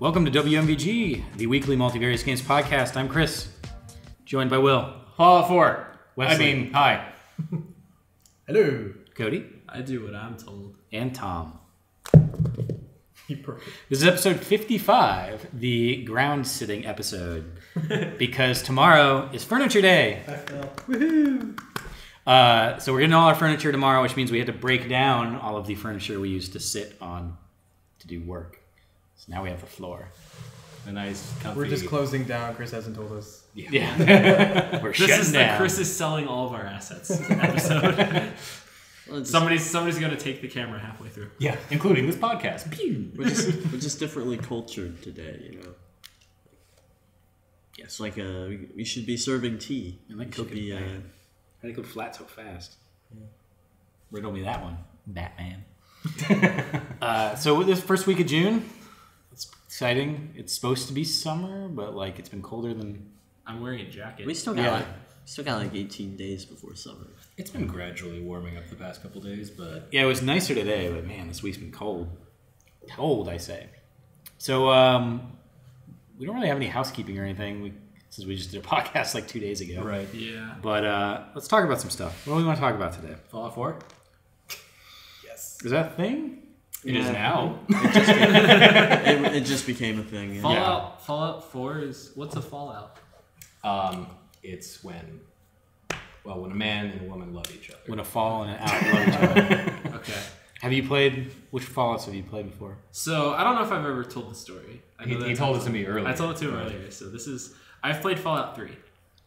Welcome to WMVG, the weekly Multivarious Games podcast. I'm Chris, joined by Will. Fallout 4. Wesley. Hi. Hello. Cody. I do what I'm told. And Tom. Perfect. This is episode 55, the ground sitting episode, because tomorrow is Furniture Day. Woohoo! So we're getting all our furniture tomorrow, which means we had to break down all of the furniture we used to sit on to do work. So now we have the floor. A nice, comfy... We're just closing down. Chris hasn't told us. Yeah. We're shutting This is down. the Chris is selling all of our assets episode. Somebody's going to take the camera halfway through. Yeah, including this podcast. We're just differently cultured today, you know. Yes, it's like we should be serving tea. I like We should cooking. be, How do you go flat so fast? Yeah. Riddle me that one, Batman. So this first week of June, it's exciting. It's supposed to be summer, but like it's been colder than. I'm wearing a jacket. we still got like 18 days before summer. It's been gradually warming up the past couple days, but... Yeah, it was nicer today, but man, this week's been cold. Cold, I say. So we don't really have any housekeeping or anything. Since we just did a podcast like 2 days ago. Right. Yeah. But let's talk about some stuff. What do we want to talk about today? Fallout 4? Yes. Is that a thing? It is now. It just became a thing. Yeah. Fallout 4 is... What's a Fallout? It's when a man and a woman love each other. When a fall and an out love each other. Okay. Have you played... Which Fallouts have you played before? So, I don't know if I've ever told the story. I know He told it to me earlier. I told it to him earlier. So, this is... I've played Fallout 3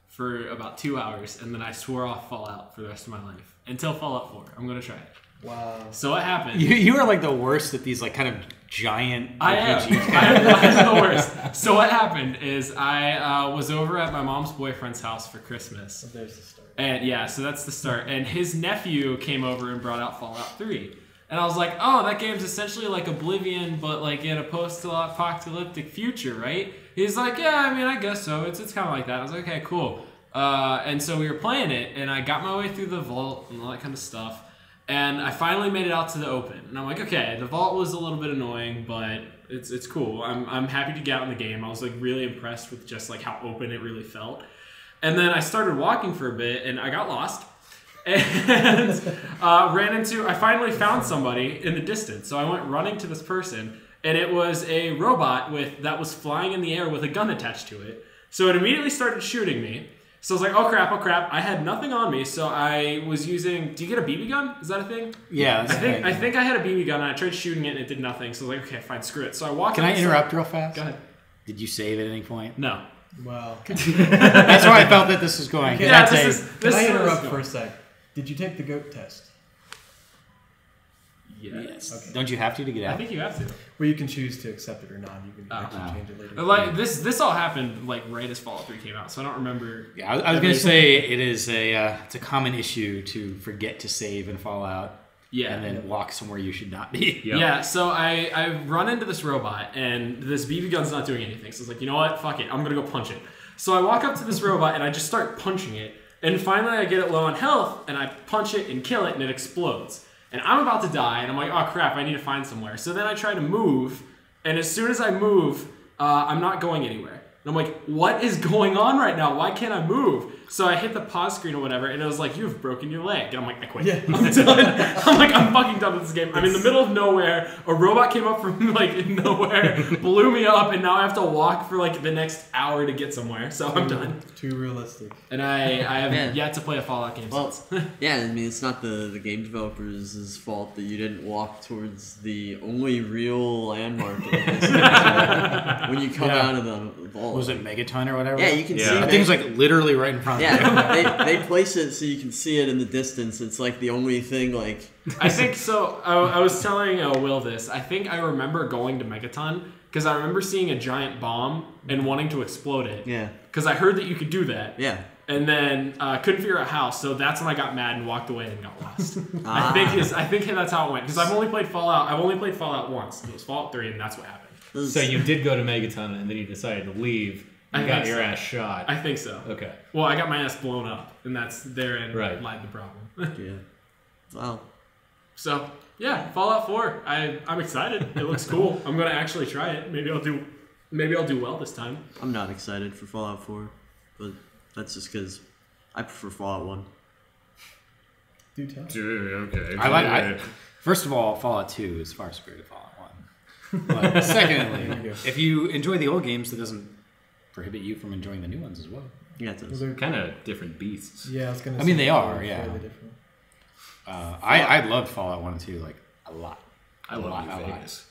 for about 2 hours, and then I swore off Fallout for the rest of my life. Until Fallout 4. I'm going to try it. Wow. So, what happened... You are like the worst at these like kind of giant I RPGs. am the worst. So what happened is I was over at my mom's boyfriend's house for Christmas. So there's the start. And yeah, so that's the start. And his nephew came over and brought out Fallout 3. And I was like, oh, that game's essentially like Oblivion, but like in a post-apocalyptic future, right? He's like, yeah, I mean, I guess so. It's kind of like that. I was like, okay, cool. And so we were playing it, and I got my way through the vault and all that kind of stuff. And I finally made it out to the open. And I'm like, okay, the vault was a little bit annoying, but it's cool. I'm happy to get out in the game. I was like really impressed with just like how open it really felt. And then I started walking for a bit, and I got lost. And I finally found somebody in the distance. So I went running to this person, and it was a robot that was flying in the air with a gun attached to it. So it immediately started shooting me. So I was like, oh crap. I had nothing on me, so I was using... Do you get a BB gun? Is that a thing? Yeah. I think I had a BB gun, and I tried shooting it, and it did nothing. So I was like, okay, fine, screw it. So I walked... Can I interrupt real fast? Go ahead. Did you save at any point? No. Wow. That's why I felt that this was going. Yeah, Can I interrupt for a sec? Did you take the goat test? Yes. Okay. Don't you have to get out? I think you have to. Well, you can choose to accept it or not. You can actually change it later. Like this all happened like right as Fallout 3 came out, so I don't remember. Yeah, I was going to say it's a common issue to forget to save in Fallout. Yeah. And then walk somewhere you should not be. Yep. Yeah, so I run into this robot, and this BB gun's not doing anything. So I was like, you know what? Fuck it. I'm going to go punch it. So I walk up to this robot, and I just start punching it. And finally I get it low on health, and I punch it and kill it, and it explodes. And I'm about to die, and I'm like, oh crap, I need to find somewhere. So then I try to move, and as soon as I move, I'm not going anywhere. And I'm like, what is going on right now? Why can't I move? So I hit the pause screen or whatever, and it was like, you've broken your leg. And I'm like, I quit. Yeah. I'm done. I'm like, I'm fucking done with this game. I'm in the middle of nowhere. A robot came up from like nowhere, blew me up, and now I have to walk for like the next hour to get somewhere. So I'm done. Too realistic. And I have yet to play a Fallout game since. Yeah, I mean, it's not the game developers' fault that you didn't walk towards the only real landmark of this when you come out of the vault. Was it Megaton or whatever? Yeah, you can see that thing's like literally right in front of you. Yeah, they place it so you can see it in the distance. It's like the only thing like... I think so. I was telling Will this. I think I remember going to Megaton because I remember seeing a giant bomb and wanting to explode it. Yeah. Because I heard that you could do that. Yeah. And then couldn't figure out how, so that's when I got mad and walked away and got lost. I think that's how it went. Because I've only played Fallout once. It was Fallout 3, and that's what happened. So you did go to Megaton, and then you decided to leave. You got your ass shot. I think so. Okay. Well, I got my ass blown up, and that's therein lied the problem. Yeah. Wow. So, yeah, Fallout 4. I'm excited. It looks cool. I'm going to actually try it. Maybe I'll do Maybe I'll do well this time. I'm not excited for Fallout 4, but that's just because I prefer Fallout 1. Do tell. Okay. First of all, Fallout 2 is far superior to Fallout 1. But secondly, if you enjoy the old games, that doesn't prohibit you from enjoying the new ones as well. Yeah, it does. They're Kind of different beasts. Yeah, I was gonna. I mean, say they are, they're yeah. fairly different. I loved Fallout 1 and 2 like a lot. I love New Vegas.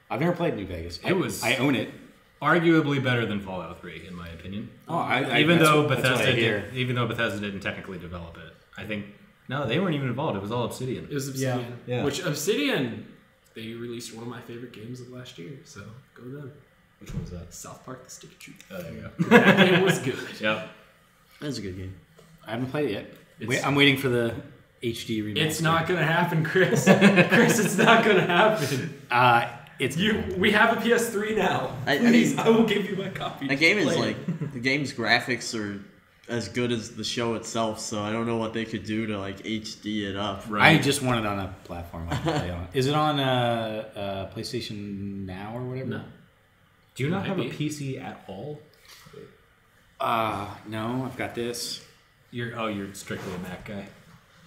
I've never played New Vegas. I own it. Arguably better than Fallout 3, in my opinion. Oh, even though that's what I hear. Bethesda didn't technically develop it, I think no, they weren't even involved. It was all Obsidian. It was Obsidian. Yeah. Which Obsidian, they released one of my favorite games of last year. So go them. Which one was that? South Park: The Stick of Truth. Oh, there you go. That game was good. Yep. That's a good game. I haven't played it yet. I'm waiting for the HD remaster. It's not gonna happen, Chris. Chris, it's not gonna happen. We have a PS3 now. Please, I will give you my copy. The game is like the game's graphics are as good as the show itself, so I don't know what they could do to like HD it up. Right. I just want it on a platform I can play on. Is it on PlayStation Now or whatever? No. Do you not have a PC at all? No, I've got this. You're strictly a Mac guy.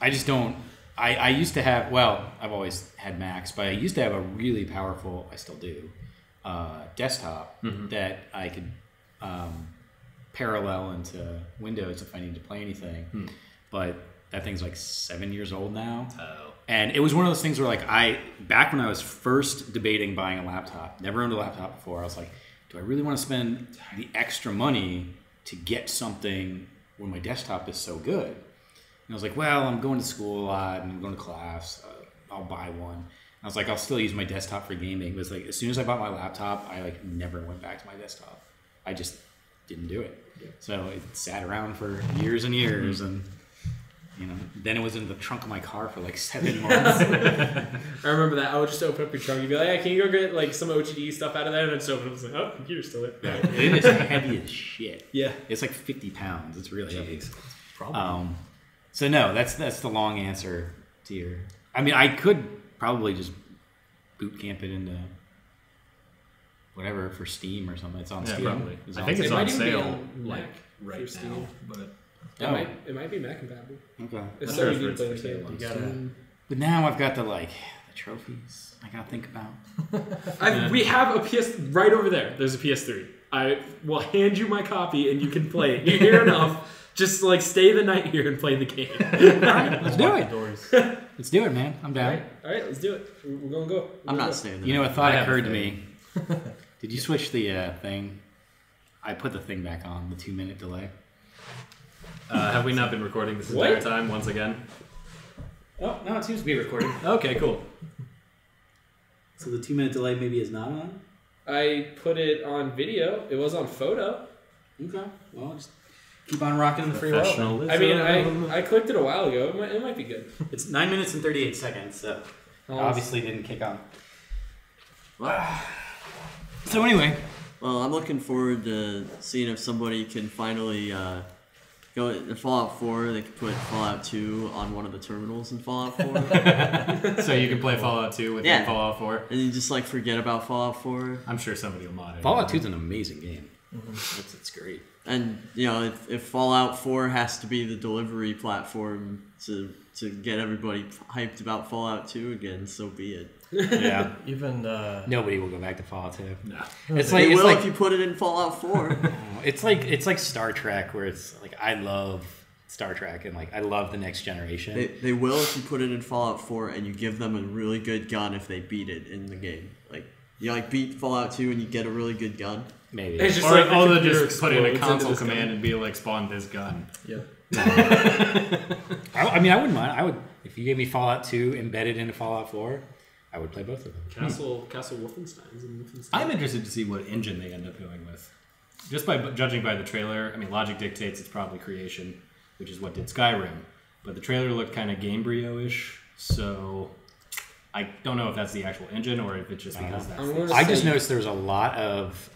I just don't. I used to have. Well, I've always had Macs, but I used to have a really powerful. I still do. Desktop that I could parallel into Windows if I need to play anything. But that thing's like 7 years old now. Oh. And it was one of those things where like back when I was first debating buying a laptop, never owned a laptop before, I was like, do I really want to spend the extra money to get something when my desktop is so good? And I was like, well, I'm going to school a lot and I'm going to class. I'll buy one. And I was like, I'll still use my desktop for gaming. It was like, as soon as I bought my laptop, I like never went back to my desktop. I just didn't do it. So it sat around for years and years, and then it was in the trunk of my car for like 7 months. I remember that. I would just open up your trunk and be like, hey, can you go get like some OGD stuff out of there? And I'd just open it up and like, oh, computer's still there. It is heavy as shit. Yeah. It's like 50 pounds. It's really heavy. Probably. So no, that's the long answer to your. I mean, I could probably just boot camp it into whatever for Steam or something. It's on Steam. Probably. It's I on think it's Steam. on might even be sale on like Mac right for now, Steam. but It might be Mac compatible. Okay. It's sure so you if need it's to for play sale on the Steam. game. But now I've got the trophies I gotta think about. We have a PS right over there. There's a PS3. I will hand you my copy and you can play it. You hear enough. Just like stay the night here and play the game. Alright, let's do it. Doors. Let's do it, man. I'm down. All right, let's do it. We're gonna go. I'm not staying there. You know, a thought I have a occurred to thing. me. Did you switch the thing? I put the thing back on, the 2-minute delay. have we not been recording this What? entire time once again? Oh, no, it seems to be recording. Okay, cool. So the 2-minute delay maybe is not on? I put it on video. It was on photo. Okay. Well, just keep on rocking in the free world. Professionalism. I mean, I clicked it a while ago. It might be good. It's 9 minutes and 38 seconds, so obviously didn't kick on. So anyway. Well, I'm looking forward to seeing if somebody can finally go in Fallout 4. They could put Fallout 2 on one of the terminals in Fallout 4, So you can play Fallout 2 within Fallout 4? and you just like forget about Fallout 4. I'm sure somebody will mod it. Fallout 2 is an amazing game. It's great. And if Fallout 4 has to be the delivery platform to get everybody hyped about Fallout 2 again, so be it. Yeah. Even Nobody will go back to Fallout 2. No. It's They like will if you put it in Fallout 4. it's like Star Trek, where it's like I love Star Trek and like I love the Next Generation. They will if you put it in Fallout 4 and you give them a really good gun if they beat it in the game. Like you beat Fallout 2 and you get a really good gun. Maybe. It's just Or like the all they computer just put in a explodes into console this command gun. and be like, spawn this gun. yeah. I mean, I wouldn't mind. I would if you gave me Fallout 2 embedded into Fallout 4. I would play both of them. Castle Wolfenstein's in Wolfenstein. I'm interested to see what engine they end up going with. Just by judging by the trailer, I mean, logic dictates it's probably Creation, which is what did Skyrim. But the trailer looked kind of Gamebryo-ish, so I don't know if that's the actual engine or if it's just because that's the I just noticed there was a lot of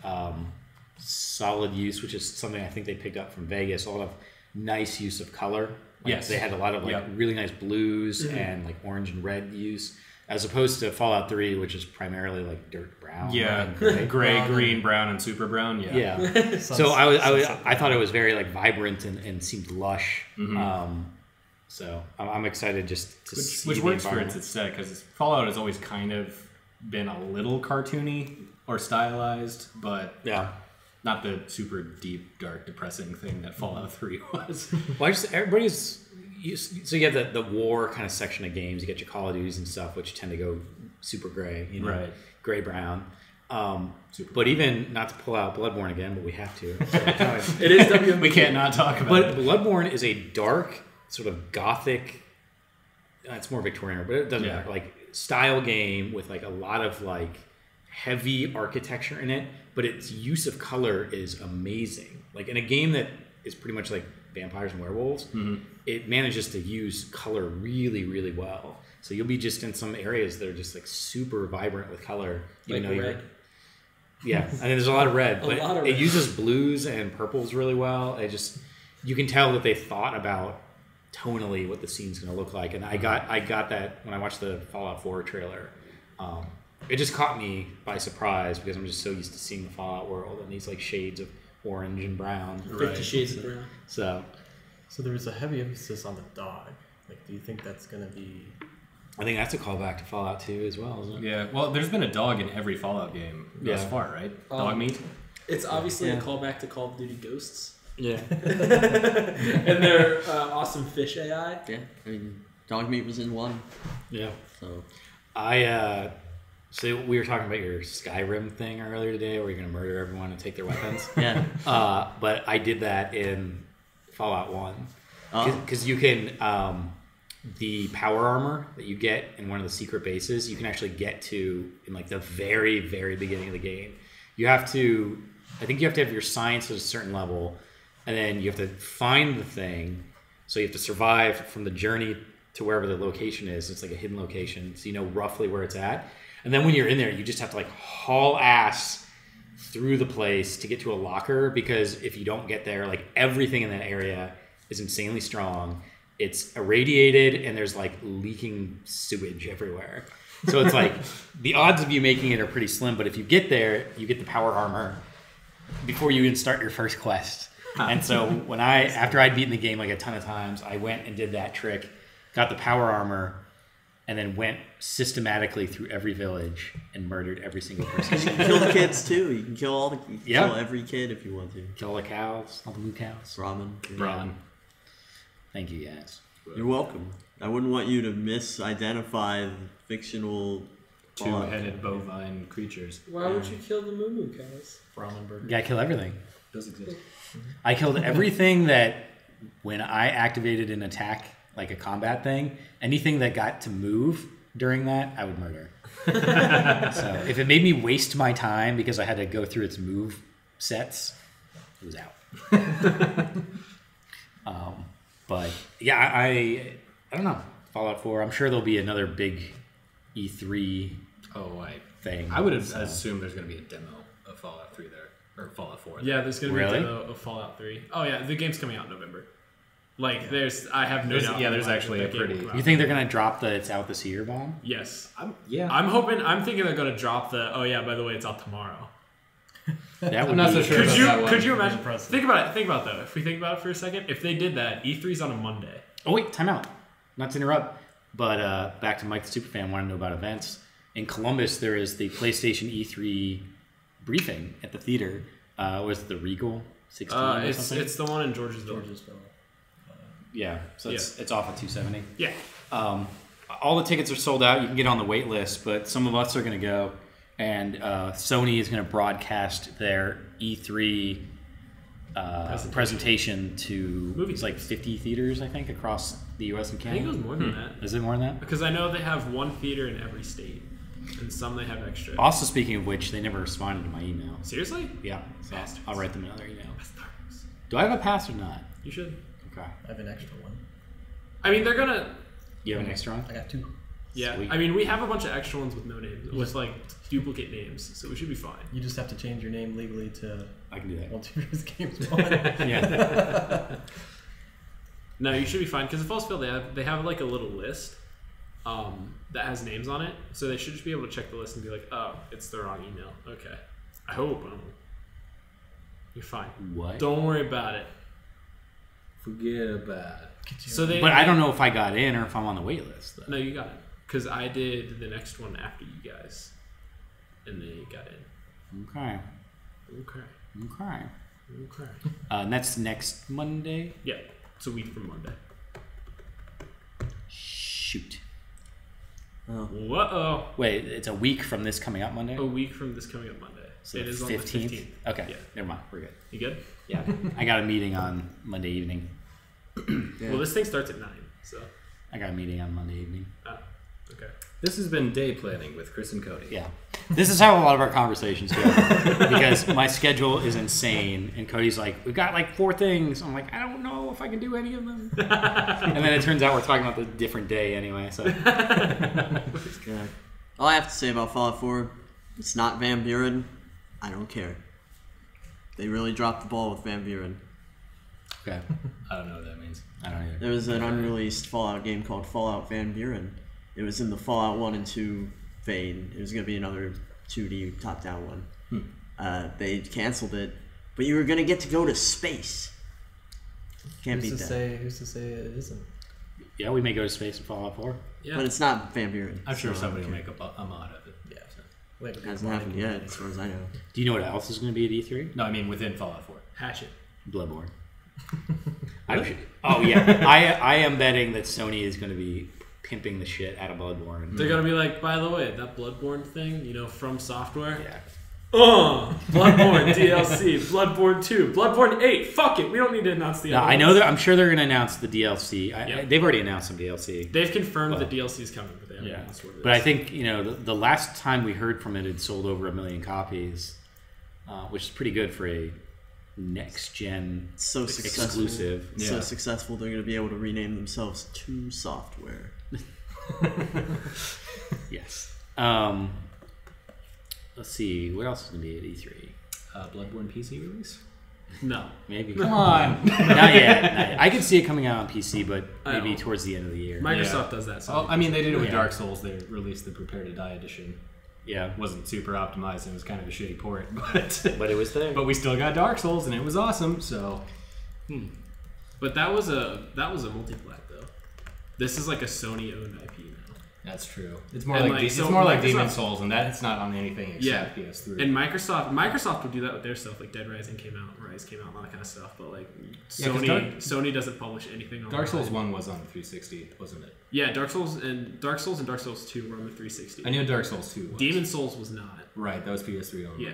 solid use, which is something I think they picked up from Vegas. A lot of nice use of color Like, Yes. they had a lot of like really nice blues and like orange and red use, as opposed to Fallout 3, which is primarily like dirt brown. Yeah, and gray. gray, green, brown, and super brown. Yeah. Yeah. So I thought it was very like vibrant and seemed lush. So I'm excited just to see Which the works for environment. its aesthetic, because Fallout has always kind of been a little cartoony or stylized, but Yeah. not the super deep, dark, depressing thing that Fallout 3 was. Well, so you have the war kind of section of games. You get your Call of Duties and stuff, which tend to go super gray, Right. gray brown. But even not to pull out Bloodborne again, but we have to. So, It is WMVG. We can't not talk about but it. Bloodborne is a dark, sort of gothic. It's more Victorian, but it doesn't Yeah. matter. Like style game with like a lot of like heavy architecture in it, but its use of color is amazing. Like in a game that is pretty much like vampires and werewolves, it manages to use color really, really well. So you'll be just in some areas that are just like super vibrant with color, even Like though red. yeah, and there's a lot of red, but lot of it red. uses blues and purples really well. It just, you can tell that they thought about tonally what the scene's going to look like, and I got that when I watched the Fallout 4 trailer. It just caught me by surprise because I'm just so used to seeing the Fallout world and these like shades of orange and brown. 50 Shades of Brown. So So there was a heavy emphasis on the dog. Like, do you think that's going to be... I think that's a callback to Fallout 2 as well, isn't it? Yeah, well, there's been a dog in every Fallout game thus Yeah. far, right? Dog meat? It's obviously a Yeah. callback to Call of Duty Ghosts. Yeah. And their awesome fish AI. Yeah, I mean, dog meat was in one, Yeah. so So we were talking about your Skyrim thing earlier today, where you're going to murder everyone and take their weapons. yeah. But I did that in Fallout 1. Oh. Because you can, the power armor that you get in one of the secret bases, you can actually get to in like the very, very beginning of the game. I think you have to have your science at a certain level, and then you have to find the thing. So you have to survive from the journey to wherever the location is. It's like a hidden location, so you know roughly where it's at. And then when you're in there, you just have to like haul ass through the place to get to a locker, because if you don't get there, like everything in that area is insanely strong. It's irradiated and there's like leaking sewage everywhere. So it's like the odds of you making it are pretty slim, but if you get there, you get the power armor before you even start your first quest. And so after I'd beaten the game like a ton of times, I went and did that trick, got the power armor, and then went systematically through every village and murdered every single person. You can kill the kids too. You can kill Yeah. kill every kid if you want to. Kill all the cows, all the blue cows. Ramen. Braun. Thank you, guys. You're welcome. I wouldn't want you to misidentify the fictional Two-headed bovine creatures. Why would you kill the Moo cows? Ramen burger? You gotta kill everything. Does exist. I killed everything that when I activated an attack, like a combat thing, anything that got to move during that, I would murder. So if it made me waste my time because I had to go through its move sets, it was out. But yeah, I don't know. Fallout 4, I'm sure there'll be another big E3 Oh, thing. I would have So- assumed there's going to be a demo of Fallout 3 there, or Fallout 4. Yeah, there's gonna be Really? a demo of Fallout 3. Oh yeah, the game's coming out in November. Like, I have no There's- doubt. yeah, in there's my mind actually that a game will pretty- come out. You think they're gonna drop the "it's out this year" bomb? Yes. I'm thinking they're gonna drop the. Oh yeah, by the way, it's out tomorrow. That would I'm not be- so sure about that one. Could you imagine? Impressive. Think about it though. If we think about it for a second, if they did that, E3's on a Monday. Oh wait, time out. Not to interrupt, but back to Mike the Superfan. Want to know about events in Columbus? There is the PlayStation E3 briefing at the theater. Was it the Regal 16 or It's something? the one in Georgesville. Yeah, so it's off at 270. Yeah. All the tickets are sold out. You can get on the wait list, but some of us are going to go, and Sony is going to broadcast their E3 presentation to Movies. like 50 theaters, I think, across the U.S. and I think it Canada. was more than that. Is it more than that? Because I know they have one theater in every state, and some they have extra. Also, speaking of which, they never responded to my email. Seriously? Yeah, so Bastards. I'll write them another email. Bastards. Do I have a pass or not? You should. Okay. I have an extra one. I mean, they're gonna. You have an extra one? I got two. Yeah. Sweet. I mean, we have a bunch of extra ones with no names, with like duplicate names, so we should be fine. You just have to change your name legally to I can do that. Multivarious Games 1. Yeah. No, you should be fine because the false fail they have like a little list that has names on it, so they should just be able to check the list and be like, oh, it's the wrong email. Okay, I hope. You're fine. What? Don't worry about it. Forget about it. So But I don't know if I got in or if I'm on the wait list. Though. No, you got it because I did the next one after you guys, and they got in. Okay. Okay. And that's next Monday? Yeah, it's a week from Monday. Shoot. Oh. Whoa. Wait, it's a week from this coming up Monday? A week from this coming up Monday. So it is 15th? on the 15th. Okay, Yeah. never mind. We're good. You good? Yeah. I got a meeting on Monday evening. Yeah. Well, this thing starts at 9, so. I got a meeting on Monday evening. Oh, okay. This has been day planning with Chris and Cody. Yeah. This is how a lot of our conversations go. Because my schedule is insane. And Cody's like, we've got like 4 things. I'm like, I don't know if I can do any of them. And then it turns out we're talking about the different day anyway. So Yeah. All I have to say about Fallout 4, it's not Van Buren. I don't care. They really dropped the ball with Van Buren. okay. I don't know what that means. I don't either. There was an unreleased Fallout game called Fallout Van Buren. It was in the Fallout 1 and 2 vein. It was going to be another 2D top-down one. They canceled it, but you were going to get to go to space. Can't beat that. Who's to say it isn't? Yeah, we may go to space in Fallout 4. Yeah. But it's not Van Buren. I'm sure so somebody will okay. make a mod of it. Yeah. So. Wait, It hasn't happened yet, as far as I know. Do you know what else is going to be at E3? No, I mean within Fallout 4. Hatchet. Bloodborne. Oh, yeah. I am betting that Sony is going to be pimping the shit out of Bloodborne. They're going to be like, by the way, that Bloodborne thing, from software. Yeah. Bloodborne DLC, Bloodborne 2, Bloodborne 8. Fuck it. We don't need to announce the No, other I know ones. that. I'm sure they're going to announce the DLC. Yeah. They've already announced some DLC. They've confirmed Well, the DLC is coming, but they haven't announced what it is. But I think, the last time we heard from it had sold over 1 million copies, which is pretty good for a next-gen It's so successful. exclusive. It's so successful, they're going to be able to rename themselves to Software. Yes. Let's see. What else is going to be at E3? Bloodborne PC release? No. Maybe. Come on. Not yet. I could see it coming out on PC, but I maybe know. towards the end of the year. Microsoft does that. So Well, I mean, they did it with Yeah. Dark Souls. They released the Prepare to Die edition. Yeah. It wasn't super optimized. And it was kind of a shitty port, but But it was there. but we still got Dark Souls, and it was awesome. So But that was a multi-plat though. This is like a Sony-owned IP now. that's true. It's more And like, like, so it's more like Microsoft- Demon Souls, and that's not on anything except PS3. And Microsoft would do that with their stuff. Like Dead Rising came out, Rise came out, and all that kind of stuff. But like Yeah, 'cause Sony doesn't publish anything on Dark Souls 1 was on 360, wasn't it? Yeah, Dark Souls and Dark Souls 2 were on the 360. I knew Dark Souls 2 was. Demon Souls was not. Right, that was PS3 only. Yeah.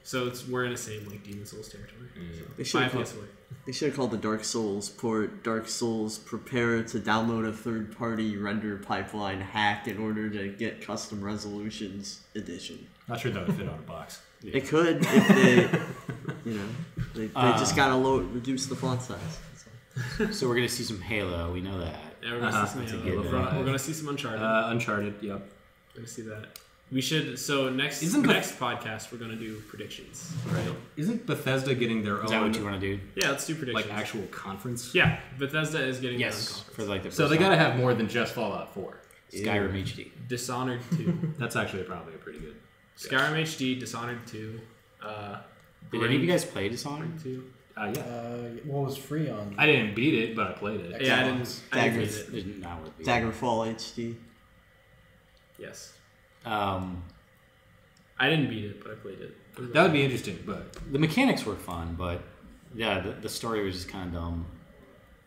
So we're in the same like Demon Souls territory. They So, should buy have PS4. They should have called the Dark Souls port Dark Souls Prepare to download a third-party render pipeline hack in order to get custom resolutions edition. Not sure that would fit on a box. It could if they, they just gotta reduce the font size. So we're going to see some Halo. We know that. Yeah, we're gonna see some That's a Halo. good We're one. gonna see some Uncharted. Uncharted, yep. We're gonna see that. We should. So next podcast we're gonna do predictions. Right? Isn't Bethesda getting their Is own that what you want to do? Yeah, let's do predictions. like actual conference? Yeah, Bethesda is getting their own Yes. conference. For like the So they got to have more than just Fallout 4. Skyrim HD. Dishonored 2, That's actually probably a pretty good. Skyrim HD, Dishonored 2. Did any of you guys play Dishonored? 2. Yeah. What was free on? I didn't beat it, but I played it. Yeah, I didn't Dagger. beat it. It's not worth it. Daggerfall HD. Yes, The I didn't beat it, but I played it. That would be interesting, but mechanics were fun, but yeah, the story was just kind of dumb.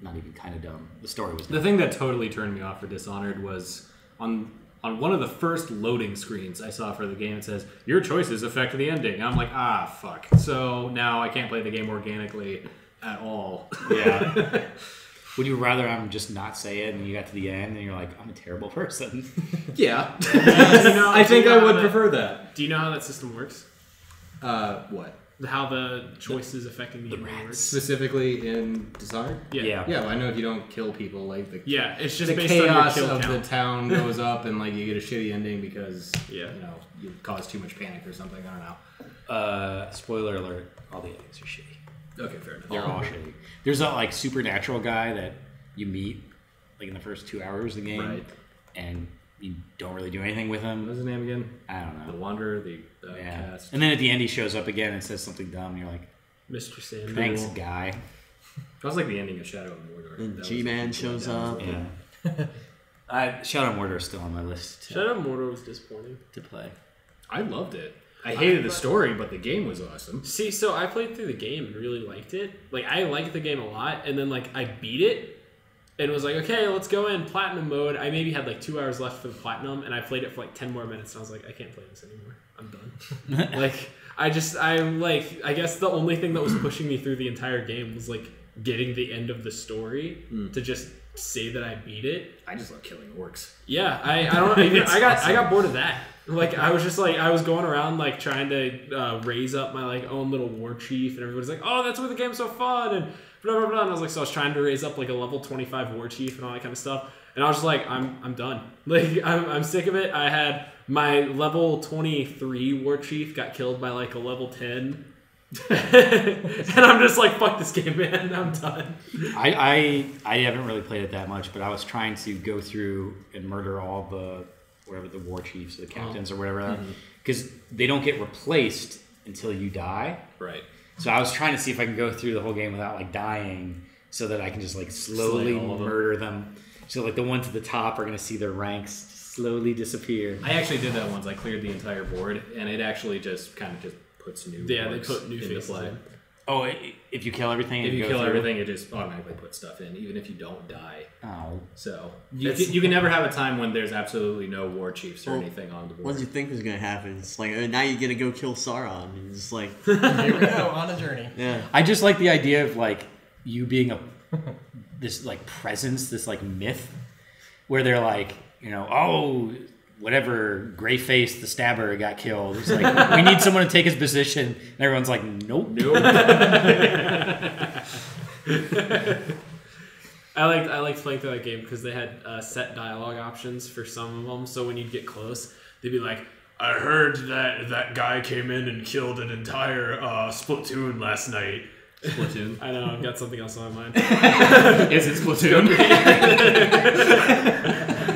Not even kind of dumb. The story was dumb. the thing that totally turned me off for Dishonored was on one of the first loading screens I saw for the game. It says your choices affect the ending. And I'm like, fuck. So now I can't play the game organically at all. Yeah. Would you rather I'm just not say it and you got to the end and you're like, I'm a terrible person? Yeah. I think I would prefer that. Do you know how that system works? What? How the choices affecting the ending works? Specifically in Dishonored? Yeah. Yeah. Yeah, well, I know if you don't kill people, like the Yeah, it's just the based on your chaos kill of count. the town goes up, and like you get a shitty ending because Yeah. you cause too much panic or something. I don't know. Spoiler alert, all the endings are shitty. Okay, fair enough. They're all shitty. There's a like supernatural guy that you meet like in the first 2 hours of the game, Right. and you don't really do anything with him. What's his name again? I don't know. The Wanderer, the Yeah. cast. And then at the end he shows up again and says something dumb. You're like, Mr. Sandman. thanks, guy. That was like the ending of Shadow of Mordor. And That was G-Man the shows down. up. Yeah. Shadow of Mordor is still on my list Shadow of Mordor was disappointing. to play. I loved it. I hated the story, but the game was awesome. See, so I played through the game and really liked it. Like, I liked the game a lot, and then, like, I beat it, and was like, okay, let's go in platinum mode. I maybe had, like, 2 hours left for the platinum, and I played it for, like, 10 more minutes, and I was like, I can't play this anymore. I'm done. Like, I guess the only thing that was pushing me through the entire game was, like, getting the end of the story to just say that I beat it. I just love killing orcs. Yeah, I don't even, I got bored of that. Like, I was just like, I was going around like trying to raise up my like own little war chief, and everybody's like, oh, that's where the game's so fun, and blah blah blah. And I was like, so I was trying to raise up like a level 25 war chief and all that kind of stuff, and I was just like, I'm done. Like, I'm sick of it. I had my level 23 war chief got killed by like a level 10. And I'm just like, fuck this game, man. I'm done. I haven't really played it that much, but I was trying to go through and murder all the war chiefs or the captains or whatever, because they don't get replaced until you die. Right. So I was trying to see if I can go through the whole game without like dying, so that I can just like slowly Slay all of them. murder them. So like the ones at the top are gonna see their ranks slowly disappear. I actually did that once. I cleared the entire board, and it actually just kind of just puts new Yeah, they orcs put new into faces play. in. Oh, if you kill everything, If and you go kill through- everything, it just automatically puts stuff in, even if you don't die. Oh, So It's- you can never have a time when there's absolutely no war chiefs or Well, anything on the board. What did you think was gonna happen? It's like now you're gonna go kill Sauron, and it's just like, Here we go on a journey. yeah. I just like the idea of like you being this like presence, this like myth, where they're like, you know, oh, whatever, Gray Face the stabber got killed. It's like, we need someone to take his position, and everyone's like, nope. I liked playing through that game because they had set dialogue options for some of them. So when you'd get close, they'd be like, "I heard that guy came in and killed an entire Splatoon last night." Splatoon. I know, I've got something else on my mind. Is it Splatoon?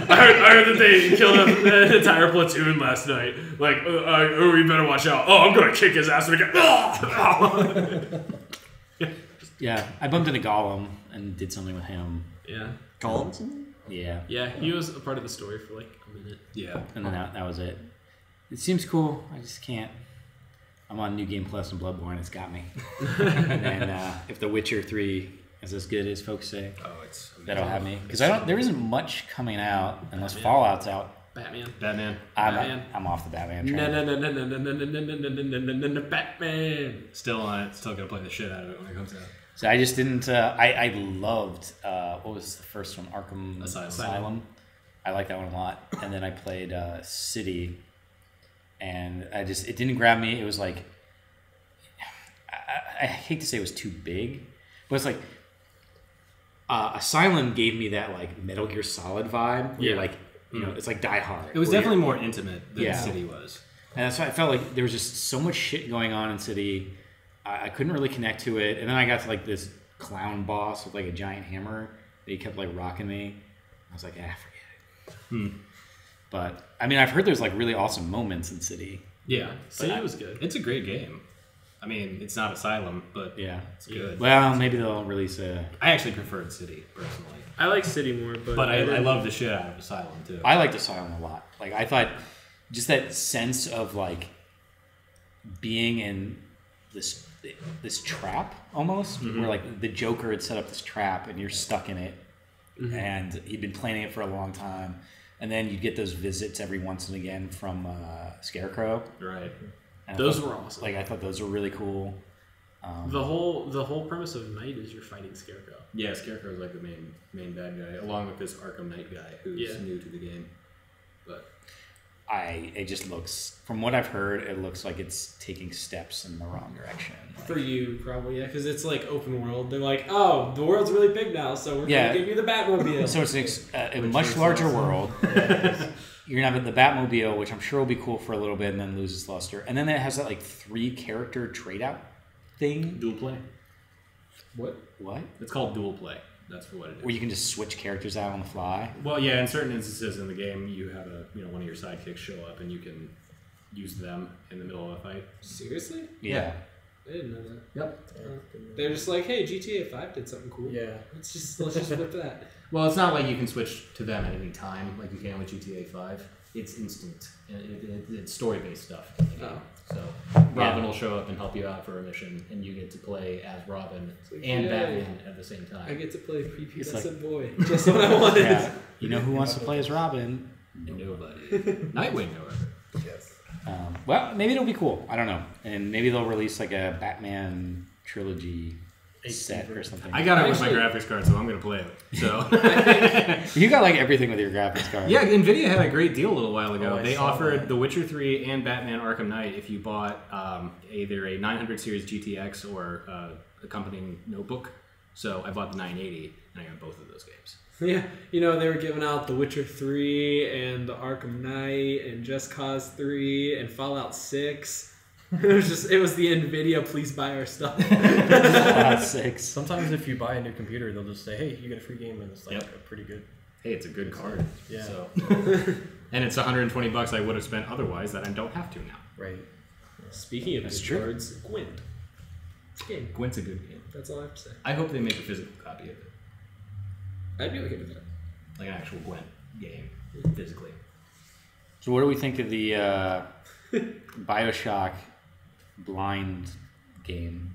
I heard that they killed an entire platoon last night. Like, oh, you better watch out. Oh, I'm gonna kick his ass again. Yeah, I bumped into Gollum and did something with him. Yeah, Gollum's Yeah, yeah, he was a part of the story for like a minute. Yeah. and then that was it. It seems cool. I just can't. I'm on New Game Plus and Bloodborne. It's got me. And then if The Witcher 3 is as good as folks say, Oh, it's amazing. that'll have me. Because there isn't much coming out unless Fallout's out. Batman. Batman. I'm off the Batman train. No, Batman. Still on it. Still gonna play the shit out of it when it comes out. So I just didn't. I loved what was the first one? Arkham Asylum. I like that one a lot. And then I played City, and it didn't grab me. It was like I hate to say it was too big, but it's like Asylum gave me that like Metal Gear Solid vibe. Where you're like, you know, it's like Die Hard. It was where definitely you're- more intimate than Yeah. City was. And that's why I felt like there was just so much shit going on in City. I couldn't really connect to it. And then I got to like this clown boss with like a giant hammer that he kept like rocking me. I was like, forget it. But I mean, I've heard there's like really awesome moments in City. Yeah. City was good. It's a great game. I mean, it's not Asylum, but Yeah. it's good. Well, maybe they'll release a. I actually preferred City, personally. I like City more, But I love the shit out of Asylum, too. I liked Asylum a lot. Like I thought, just that sense of like being in this trap almost, where like the Joker had set up this trap and you're stuck in it, and he'd been planning it for a long time, and then you get those visits every once and again from Scarecrow. Right. And Those were awesome. Like I thought those were really cool. The whole premise of Night is you're fighting Scarecrow. Yeah, Scarecrow's like the main bad guy, along with this Arkham Knight guy who's new to the game. But It just looks, from what I've heard, it looks like it's taking steps in the wrong direction. For you, probably, yeah, because it's like open world. They're like, oh, the world's really big now, so we're Yeah. gonna give you the Batmobile. So it's a much larger world. You're gonna have the Batmobile, which I'm sure will be cool for a little bit, and then loses luster. And then it has that like 3 character trade out thing. dual play. What? What? It's called dual play. That's what it is. Where you can just switch characters out on the fly. Well, yeah, in certain instances in the game, you have one of your sidekicks show up, and you can use them in the middle of a fight. Seriously? Yeah. I didn't know that. Yep. They're just like, hey, GTA 5 did something cool. Yeah. Let's just whip that. Well, it's not like you can switch to them at any time, like you can with GTA 5. It's instant. It's story-based stuff. Oh. So Robin will show up and help you out for a mission, and you get to play as Robin like, and yay. Batman at the same I time. get to play prepubescent like- boy. Just what I wanted. Yeah. You know who wants to play as Robin? Nobody. Nightwing, however. Yes. Well, maybe it'll be cool. I don't know. And maybe they'll release like a Batman trilogy set or something. I got it with my graphics card, so I'm going to play it. So You got like everything with your graphics card. yeah, NVIDIA had a great deal a little while ago. Oh, I they saw offered that. The Witcher 3 and Batman Arkham Knight if you bought either a 900 series GTX or accompanying notebook. So I bought the 980, and I got both of those games. Yeah, they were giving out The Witcher 3 and the Arkham Knight and Just Cause 3 and Fallout 6. It was the NVIDIA, please buy our stuff. Fallout 6. Sometimes if you buy a new computer, they'll just say, hey, you get a free game, and it's like Yep. a pretty good. Hey, it's a good card. Yeah. So. And it's $120 I would have spent otherwise that I don't have to now. Right. Speaking of That's good true. cards, Gwent. Game. Gwent's a good game. That's all I have to say. I hope they make a physical copy of it. I'd be okay with that. Like an actual Gwent game, physically. So what do we think of the BioShock blind game?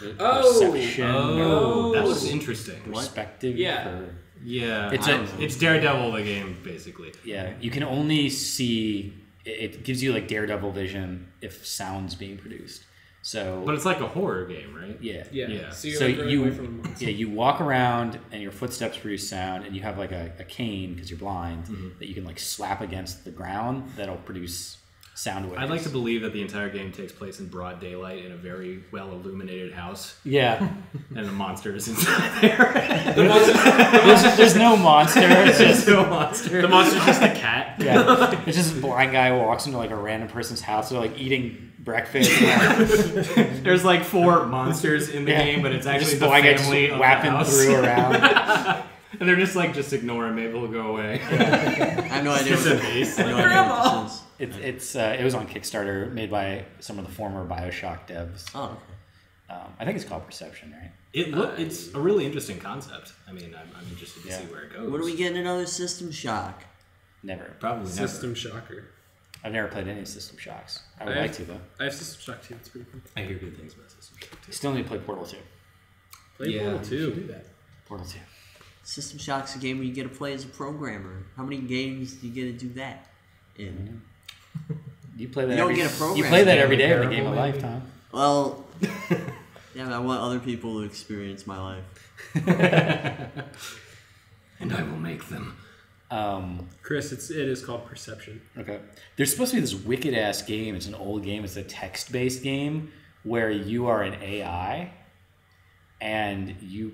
The perception Oh. or That was interesting. perspective. Yeah. or- Yeah, It's it's Daredevil the game basically. yeah. You can only see. It gives you like Daredevil vision if sound's being produced. So. But it's like a horror game, right? yeah. Yeah. Yeah. So you're So like running you away from the monster. you walk around and your footsteps produce sound, and you have like a cane because you're blind that you can like slap against the ground that'll produce sound waves. I'd like to believe that the entire game takes place in broad daylight in a very well illuminated house, Yeah. and the monster is inside there. there's no monster. It's just no monster. The monster's just a cat. yeah. It's just a blind guy who walks into like a random person's house. They're like eating breakfast. There's like 4 monsters in the Yeah. game, but it's Just actually the blind guy family just of whapping the house. through around. And they're just like, just ignore him. Maybe it'll go away. I have no idea. It's a base. I have no idea what this is. It was on Kickstarter, made by some of the former BioShock devs. Oh, okay. I think it's called Perception, right? It's a really interesting concept. I mean, I'm interested to Yeah. see where it goes. What are we getting? Another System Shock? Never. Probably System Shocker. I've never played any System Shocks. I would I like have- to though. I have System Shock 2. It's pretty cool. never. I hear good things about System Shock too. Still need to play Portal 2. Play Yeah, Portal you 2. Portal 2. System Shock's a game where you get to play as a programmer. How many games do you get to do that in? You play that. You don't every, get a program. You play that every day in the Comparable, game of maybe? life, Tom. Well, yeah, I want other people to experience my life. And I will make them. Chris, it is called Perception. Okay. There's supposed to be this wicked ass game. It's an old game. It's a text based game where you are an AI and you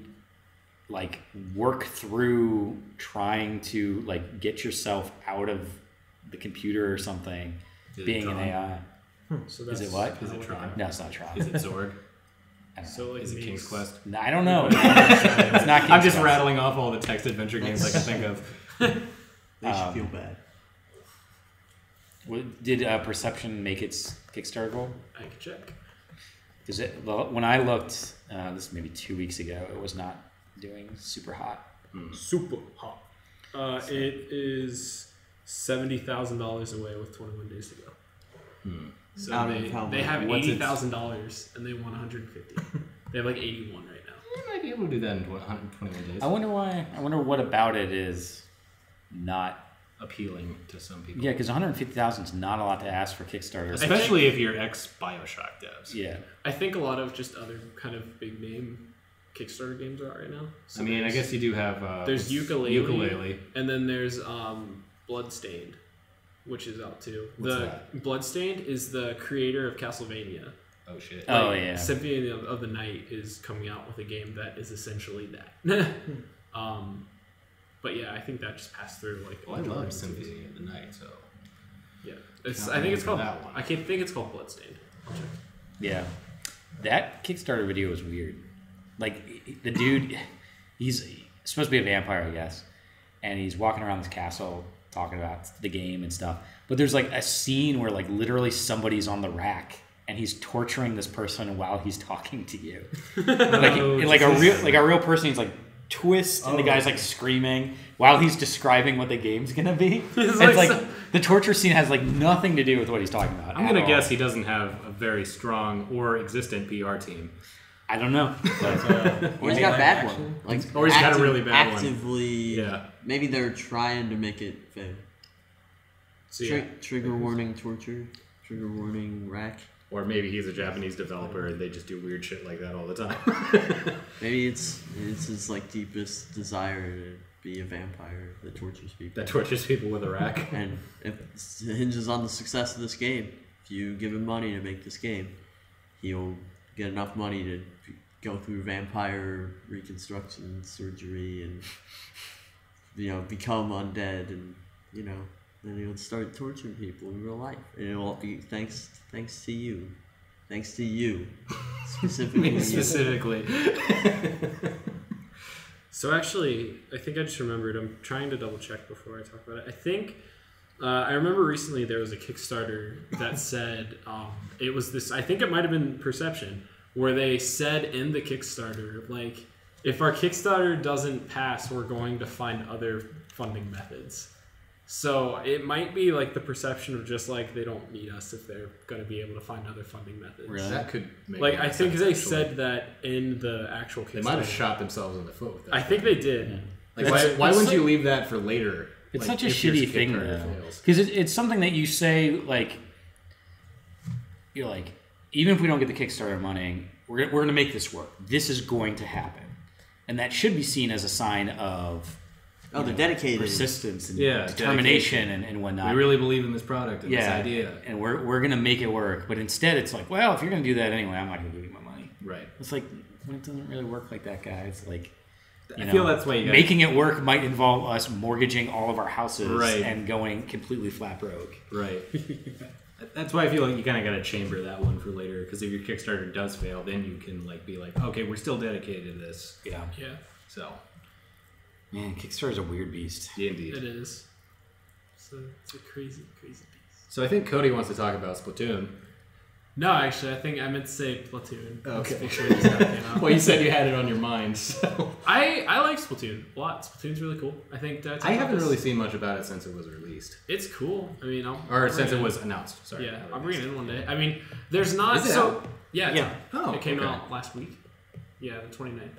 like work through trying to like get yourself out of the computer or something, Is it being an Tron? AI. So Is it what? Is it Tron? No, it's not Tron. Is it Zorg? I don't know. So like Is it makes- King's Quest? No, I don't know. It's not King's I'm just Quest. rattling off all the text adventure games I can think of. They should feel bad. Did Perception make its Kickstarter goal? I can check. Because when I looked, this maybe 2 weeks ago, it was not doing super hot. Super hot. It is $70,000 away with 21 days to go. So Out of how they much? have What's its- $80,000 and they want 150. They have like 81 right now. You might be able to do that in 121 days. I wonder why. I wonder what about it is not. Appealing to some people. Yeah, because 150,000 is not a lot to ask for Kickstarter. Especially if you're ex-Bioshock devs. Yeah. I think a lot of just other kind of big name Kickstarter games are out right now. So I mean, I there's- guess you do have... there's Ukulele. Ukulele. And then there's Bloodstained, which is out too. What's the that? Bloodstained is the creator of Castlevania. Oh, shit. Oh, yeah. Symphony of the Night is coming out with a game that is essentially that. But yeah, I think that just passed through like. Well, I love Symphony of the Night, so... Yeah, Can't I think it's remember called. that one. I can't think it's called Bloodstained. I'll check. Yeah. That Kickstarter video was weird. like the dude, he's supposed to be a vampire, I guess, and he's walking around this castle talking about the game and stuff. But there's like a scene where like literally somebody's on the rack and he's torturing this person while he's talking to you. Like a real person. He's like twist, and the guy's like screaming while he's describing what the game's gonna be. It's like the torture scene has like nothing to do with what he's talking about. I'm gonna guess he doesn't have a very strong or existent PR team. I don't know. Or he's got a bad one. Like, or he's got a really bad one. Actively, maybe they're trying to make it fair. So, trigger warning torture, trigger warning rack. Or maybe he's a Japanese developer and they just do weird shit like that all the time. Maybe it's his like deepest desire to be a vampire that tortures people. That tortures people with a rack. And if it hinges on the success of this game, if you give him money to make this game, he'll get enough money to go through vampire reconstruction surgery and become undead, and then he'll start torturing people in real life, and it'll all be thanks to you specifically. So actually, I think I just remembered. I'm trying to double check before I talk about it. I think I remember recently there was a Kickstarter that said it was this. I think it might have been Perception, where they said in the Kickstarter, like, if our Kickstarter doesn't pass, we're going to find other funding methods. So it might be like the perception of just like they don't need us if they're going to be able to find other funding methods. Really? That could make like I think sense, they actually. said that in the actual Kickstarter. They might have shot themselves in the foot with that. I think they did. Yeah. Like why wouldn't you leave that for later? It's like, such a shitty thing though, because it's something that you say like you're like, even if we don't get the Kickstarter money, we're going to make this work. This is going to happen, and that should be seen as a sign of they're dedicated, persistence and determination and whatnot. We really believe in this product and this idea, and we're going to make it work. But instead, it's like, well, if you're going to do that anyway, I'm not going to give you my money. Right. It's like, well, it doesn't really work like that, guys. Like, I feel that's why making it work might involve us mortgaging all of our houses right. and going completely flat broke. Right. That's why I feel like you kind of got to chamber that one for later, because if your Kickstarter does fail, then you can like be like, okay, we're still dedicated to this. Yeah. Yeah. So. Man, Kickstarter's a weird beast. Yeah, indeed. It is. So it's a crazy, crazy beast. So I think Cody wants to talk about Splatoon. No, actually, I think I meant to say Platoon. Okay. Well, you said you had it on your mind, so. I like Splatoon a lot. Splatoon's really cool. I think I haven't really seen much about it since it was released. It's cool. I mean, since it was announced. Sorry. Yeah, I'll bring it in one day. I mean, there's not Is it so. out? Yeah, it's out. Oh, it came out last week. Yeah, the 29th.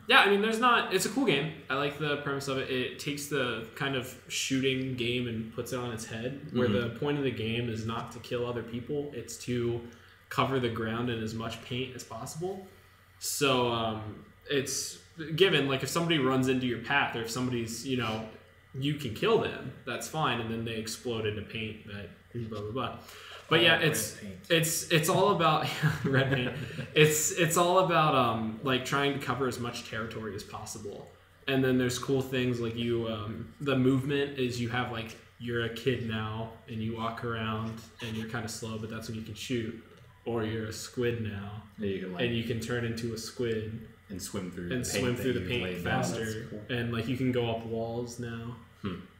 Yeah, I mean, there's not. It's a cool game. I like the premise of it. It takes the kind of shooting game and puts it on its head, where the point of the game is not to kill other people. It's to cover the ground in as much paint as possible. So it's given, like, if somebody runs into your path, or if somebody's, you can kill them. That's fine, and then they explode into paint that blah blah blah. But yeah, it's all about red paint. It's all about like trying to cover as much territory as possible. And then there's cool things like the movement is you have like you're a kid now and you walk around and you're kind of slow, but that's when you can shoot. Or you're a squid now and you can turn into a squid and swim through the paint faster. Cool. And like you can go up walls now.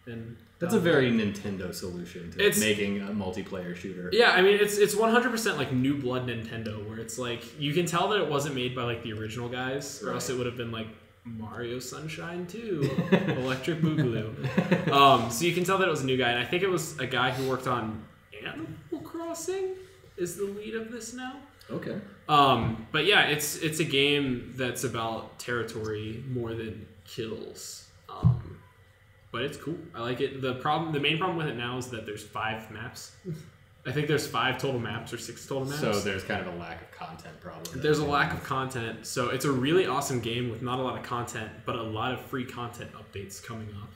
And that's a very Nintendo solution to making a multiplayer shooter. Yeah, I mean it's 100% like new blood Nintendo, where it's like you can tell that it wasn't made by like the original guys, or else it would have been like Mario Sunshine 2, Electric Boogaloo. So you can tell that it was a new guy, and I think it was a guy who worked on Animal Crossing is the lead of this now. Okay. But yeah, it's a game that's about territory more than kills. But it's cool. I like it. The main problem with it now is that there's 5 maps. I think there's 5 total maps or 6 total maps. So there's kind of a lack of content problem. There's a lack of content. So it's a really awesome game with not a lot of content, but a lot of free content updates coming up.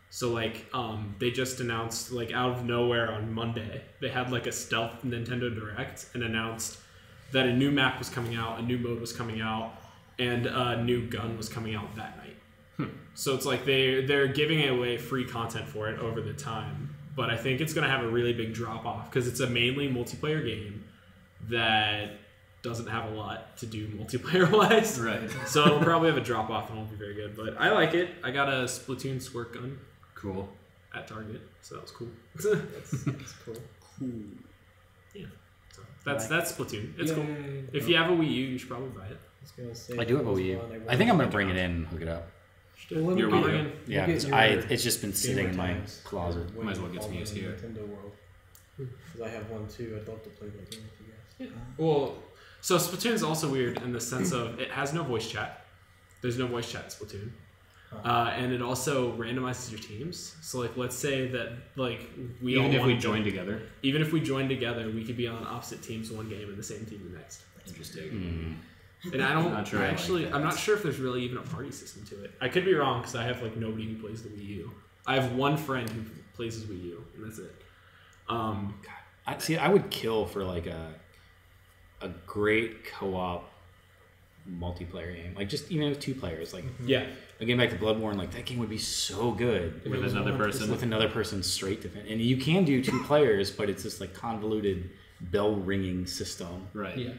So like they just announced like out of nowhere on Monday, they had like a stealth Nintendo Direct and announced that a new map was coming out, a new mode was coming out, and a new gun was coming out that night. So it's like they're giving away free content for it over the time, but I think it's going to have a really big drop off because it's a mainly multiplayer game that doesn't have a lot to do multiplayer-wise. Right. So it'll probably have a drop-off and won't be very good. But I like it. I got a Splatoon squirt gun Cool. at Target, so that was cool. That's cool. Yeah. So that's Splatoon. It's cool. Yay. If you have a Wii U, you should probably buy it. I was gonna say I do have a that was Wii U. one I think I'm gonna bring it in and hook it up. Well, let me Your get- Wii U? let me Yeah, get 'cause your it's just been sitting in my gamer tags closet. when Might as well get all some use in here. Nintendo world. Because I have one too. I'd love to play that game with you guys. Well, so Splatoon's also weird in the sense of it has no voice chat. There's no voice chat in Splatoon. And it also randomizes your teams. So like, let's say that like we Even all if we wanted to- join together. even if we join together, we could be on opposite teams one game and the same team the next. Interesting. And I don't Not sure I like actually. that. I'm not sure if there's really even a party system to it. I could be wrong because I have like nobody who plays the Wii U. I have one friend who plays his Wii U, and that's it. I would kill for like a great co-op multiplayer game, like just even with 2 players. Like Yeah, again, back to Bloodborne, like that game would be so good With another person. with another person straight defense. And you can do 2 players, but it's this like convoluted bell ringing system. Right. yeah.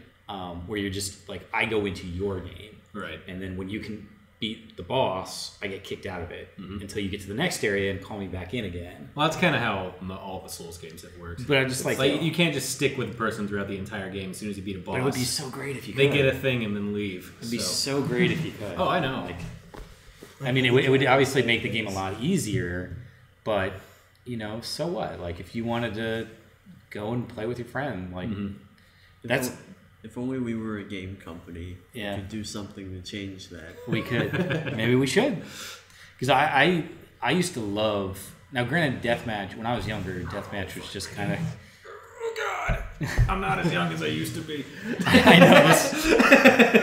Where you're just like, I go into your game, Right. and then when you can beat the boss, I get kicked out of it until you get to the next area and call me back in again. Well, that's kind of how all the Souls games have worked. But I'm just It's like, you can't just stick with the person throughout the entire game. As soon as you beat a boss, but it would be so great if you they could. get a thing and then leave. It'd be so great if you could. Oh, I know. Like, I mean, it would obviously make the game a lot easier, but you know, so what? Like, if you wanted to go and play with your friend, like that's If only we were a game company. Yeah. We could do something to change that. we could. Maybe we should. Because I used to love. Now, granted, deathmatch when I was younger, deathmatch was just kind of. Oh God, I'm not as young as I used to be. I know this.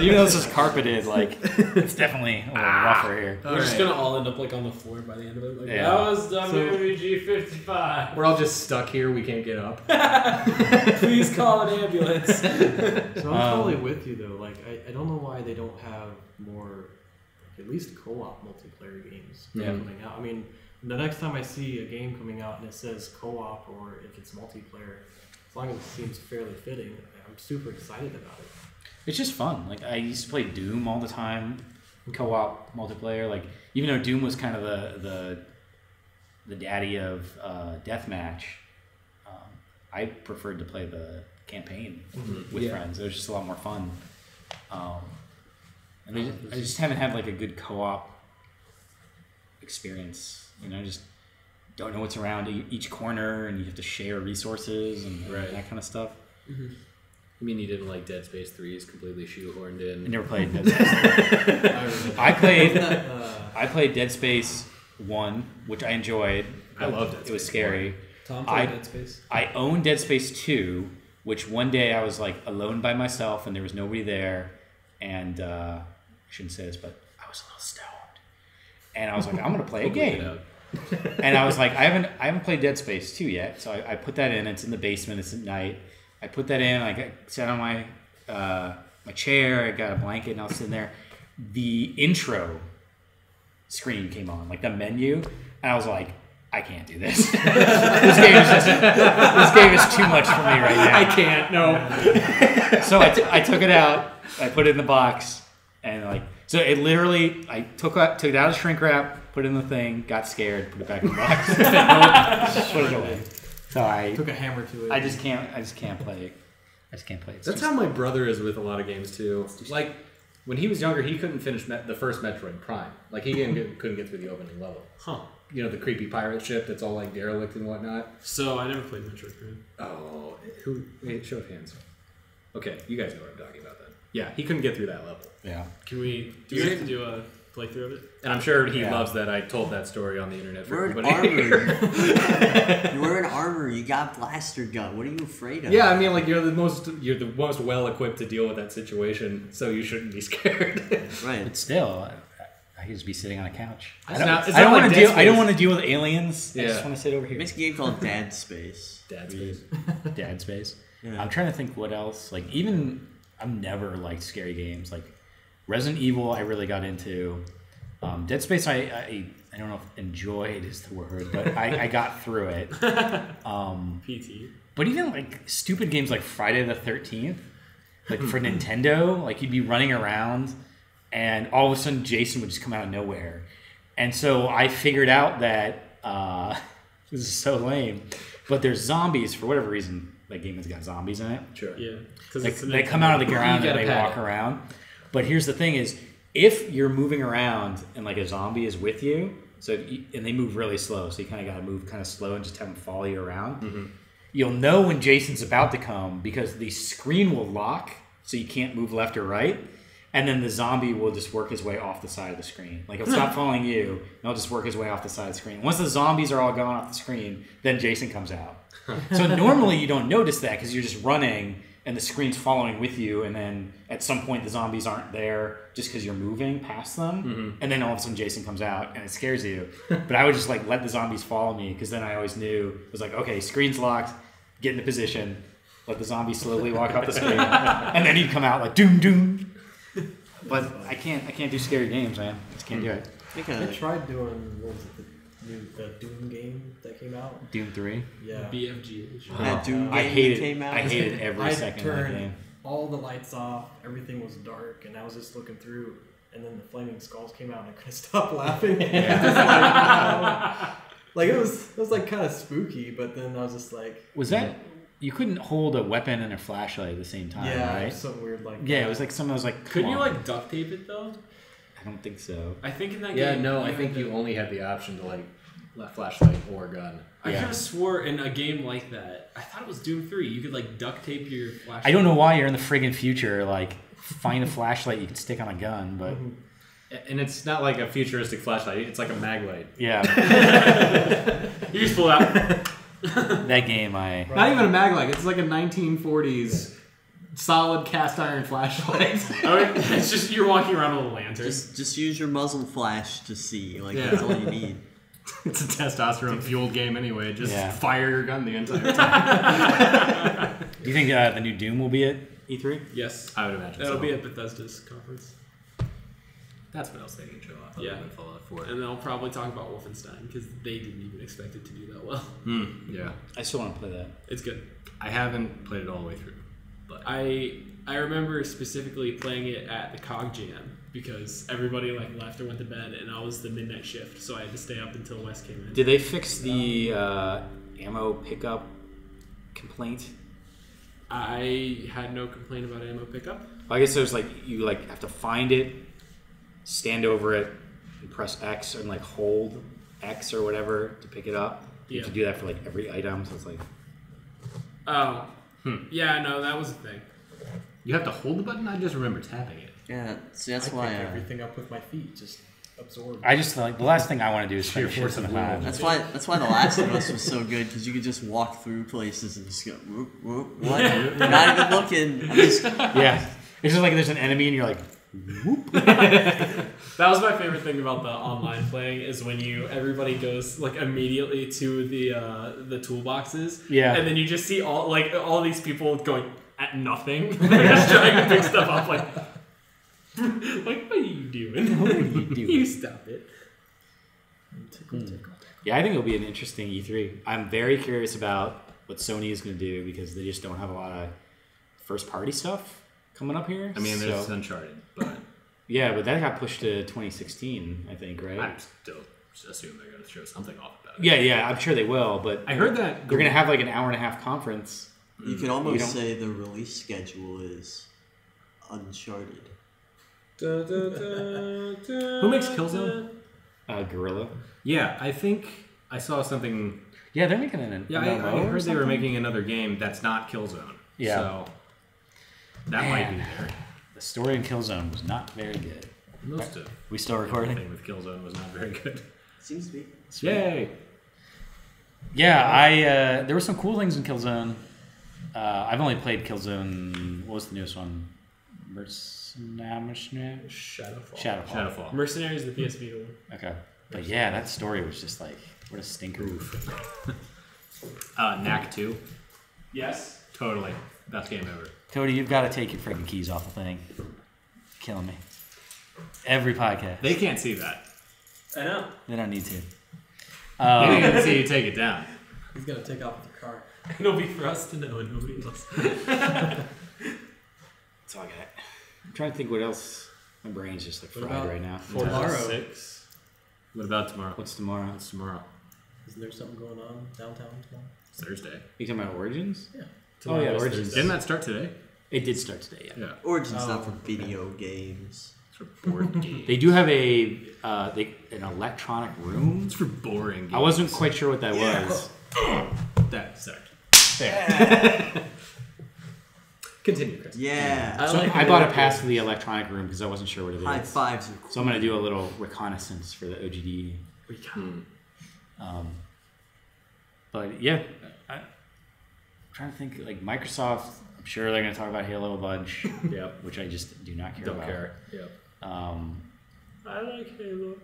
Even though this is carpeted, like it's definitely a little rougher here. We're just gonna all end up like on the floor by the end of it. Like, Yeah. that was WMVG 55. We're all just stuck here. We can't get up. Please call an ambulance. So I'm totally with you though. Like I don't know why they don't have more, like, at least co-op multiplayer games coming out. I mean, the next time I see a game coming out and it says co-op or if it's multiplayer, as long as it seems fairly fitting, I'm super excited about it. It's just fun. Like I used to play Doom all the time, co-op multiplayer. Like even though Doom was kind of the daddy of deathmatch, I preferred to play the campaign with friends. It was just a lot more fun. And I just haven't had like a good co-op experience. You know, just don't know what's around each corner, and you have to share resources and that kind of stuff. I mean, you didn't like Dead Space 3 is completely shoehorned in. I never played Dead Space. I played Dead Space 1, which I enjoyed. I loved Dead It was Space scary. Tom I- played Dead Space. I owned Dead Space 2, which one day I was like alone by myself and there was nobody there, and I shouldn't say this, but I was a little stoned, and I was like, I'm gonna play a game. And I was like, I haven't played Dead Space 2 yet, so I put that in. It's in the basement. It's at night. I put that in. I sat on my my chair. I got a blanket, and I was sitting there. The intro screen came on, like the menu, and I was like, I can't do this. This game is too much for me right now. I can't. No. So I took it out. I put it in the box, and like so it literally I took it out of shrink wrap, put it in the thing, got scared, put it back in the box, put it away. So I Took a hammer to it. I just can't play it. I just can't play it. That's how my brother is with a lot of games too. Like when he was younger, he couldn't finish the first Metroid Prime. Like he couldn't get through the opening level. Huh. You know, the creepy pirate ship that's all like derelict and whatnot. So I never played Metroid Prime. Oh, who? Wait, show of hands. Okay, you guys know what I'm talking about then. Yeah, he couldn't get through that level. Yeah. Can we? Do we have to do a playthrough of it? And I'm sure he Yeah. loves that I told that story on the internet for We're in everybody. armor. You're wearing armor. You got blaster gun. What are you afraid of? Yeah, I mean, like you're the most well equipped to deal with that situation, so you shouldn't be scared. Right. But still, I could just be sitting on a couch. I It's don't, not- it's I don't not want like to Dead deal. I don't Space. want to deal with aliens. I Yeah. just want to sit over here. Makes a game called Dad Space. Dad's face. Dad Space. Yeah. I'm trying to think what else. Like even I've never liked scary games. Like Resident Evil, I really got into. Dead Space, I don't know if enjoyed is the word, but I got through it. PT. But even like stupid games like Friday the 13th, Like for Nintendo, like you'd be running around and all of a sudden Jason would just come out of nowhere. And so I figured out that this is so lame, but there's zombies for whatever reason. That game has got zombies in it. Sure. Yeah. Because They come out of the ground and they walk around. But here's the thing is, if you're moving around and like a zombie is with you, and they move really slow, so you kind of got to move kind of slow and just have them follow you around. You'll know when Jason's about to come because the screen will lock, so you can't move left or right. And then the zombie will just work his way off the side of the screen. Like, he'll stop following you, and he'll just work his way off the side of the screen. Once the zombies are all gone off the screen, then Jason comes out. So normally you don't notice that because you're just running, and the screen's following with you, and then at some point the zombies aren't there just because you're moving past them. And then all of a sudden Jason comes out, and it scares you. But I would just, like, let the zombies follow me, because then I always knew, it was like, okay, screen's locked, get into position, let the zombies slowly walk off the screen, and then he'd come out like, doom, doom. But I can't do scary games, man. I just can't do it. I tried doing, what was it, the Doom game that came out? Doom 3? Yeah. BFG. That Doom I game hated, that came out. I hated every I second of that turned game. all the lights off, everything was dark, and I was just looking through, and then the flaming skulls came out, and I couldn't stop laughing. Like, it was like kind of spooky, but then I was just like... Was that... You couldn't hold a weapon and a flashlight at the same time, yeah, right? it was something weird like Yeah, that. it was like someone was like, Couldn't you like duct tape it though? I don't think so. I think in that Yeah, game. no, I think you only had the option to like left flashlight or gun. I Yeah. could have swore in a game like that. I thought it was Doom 3. You could like duct tape your flashlight. I don't know why you're in the friggin' future. Like, find a flashlight you can stick on a gun, but And it's not like a futuristic flashlight; it's like a mag light. yeah, You just pull out. that game Not even a mag light; it's like a 1940s solid cast iron flashlight. It's just you're walking around with a lantern. Just use your muzzle flash to see. Like, Yeah. that's all you need. It's a testosterone fueled game anyway. Just Yeah. fire your gun the entire time. Do you think the new Doom will be at E3? Yes. I would imagine That'll so. be at Bethesda's conference. That's what else they can show off. Yeah. Other than Fallout 4. And they'll probably talk about Wolfenstein because they didn't even expect it to do that well. Yeah, I still want to play that. It's good. I haven't played it all the way through, but I remember specifically playing it at the COG Jam because everybody like left or went to bed and I was the midnight shift, so I had to stay up until Wes came in. Did they fix the ammo pickup complaint? I had no complaint about ammo pickup. Well, I guess there's like you like have to find it, stand over it, and press X and like hold X or whatever to pick it up. You have to do that for like every item, so it's like Oh. Yeah, no, that was a thing. you have to hold the button. I just remember tapping it. Yeah, see, that's I why. pick everything up with my feet, just absorb. I just like the last thing I want to do is Sheer finish force this in of the will. lab. That's why The Last of Us was so good, because you could just walk through places and just go, whoop, whoop, what? You're not even looking. I'm just, Yeah, it's just like there's an enemy and you're like, whoop. That was my favorite thing about the online playing is when everybody goes like immediately to the toolboxes. Yeah. And then you just see all these people going at nothing. They're just trying to pick stuff up like what are you doing? What are you doing? You stop it. Yeah, I think it'll be an interesting E3. I'm very curious about what Sony is going to do because they just don't have a lot of first party stuff coming up here. I mean, there's So- Uncharted, but yeah, but that got pushed to 2016, I think, right? I still assume they're going to show something off about it. Yeah, I'm sure they will, but I heard that they're going to have like an hour and a half conference. you could almost don't- say the release schedule is Uncharted. Who makes Killzone? Gorilla. Yeah, I think I saw something. Yeah, they're making an Yeah, MMO I or heard they were something? making another game that's not Killzone. Yeah. So that might be Man. there. The story in Killzone was not very good. Most of We still the recording? thing with Killzone was not very good. Seems to be. Yay! Yeah, there were some cool things in Killzone. I've only played Killzone. What was the newest one? Shadowfall. Shadowfall. Mercenaries is the PS Vita one. Okay, but yeah, that story was just like what a stinker. Knack 2. Yes. Totally. Best game ever. Cody, you've got to take your freaking keys off the thing. Killing me. Every podcast. They can't see that. I know. They don't need to. They can see you take it down. He's gonna take off with the car. It'll be for us to know and nobody else. That's all I got. I'm trying to think what else. My brain's just like fried right now. Tomorrow. 6. What about tomorrow? What's tomorrow? What's tomorrow? Isn't there something going on downtown tomorrow? It's Thursday. You talking about Origins? Yeah. Oh yeah, Tomorrow's Origins. Thursday. Didn't that start today? It did start today. Yeah. Yeah. Origin's not for video games. It's for board games. They do have an electronic room. It's for boring games. I wasn't quite sure what that was. That sucked. There. Continue, Chris. Yeah. So I bought a pass to the electronic room because I wasn't sure what it is. High fives are cool. So I'm gonna do a little reconnaissance for the OGD. But yeah, I'm trying to think. Like Microsoft, I'm sure they're gonna talk about Halo a bunch. Yep. Which I just do not care Don't about. care. Yep. I like Halo.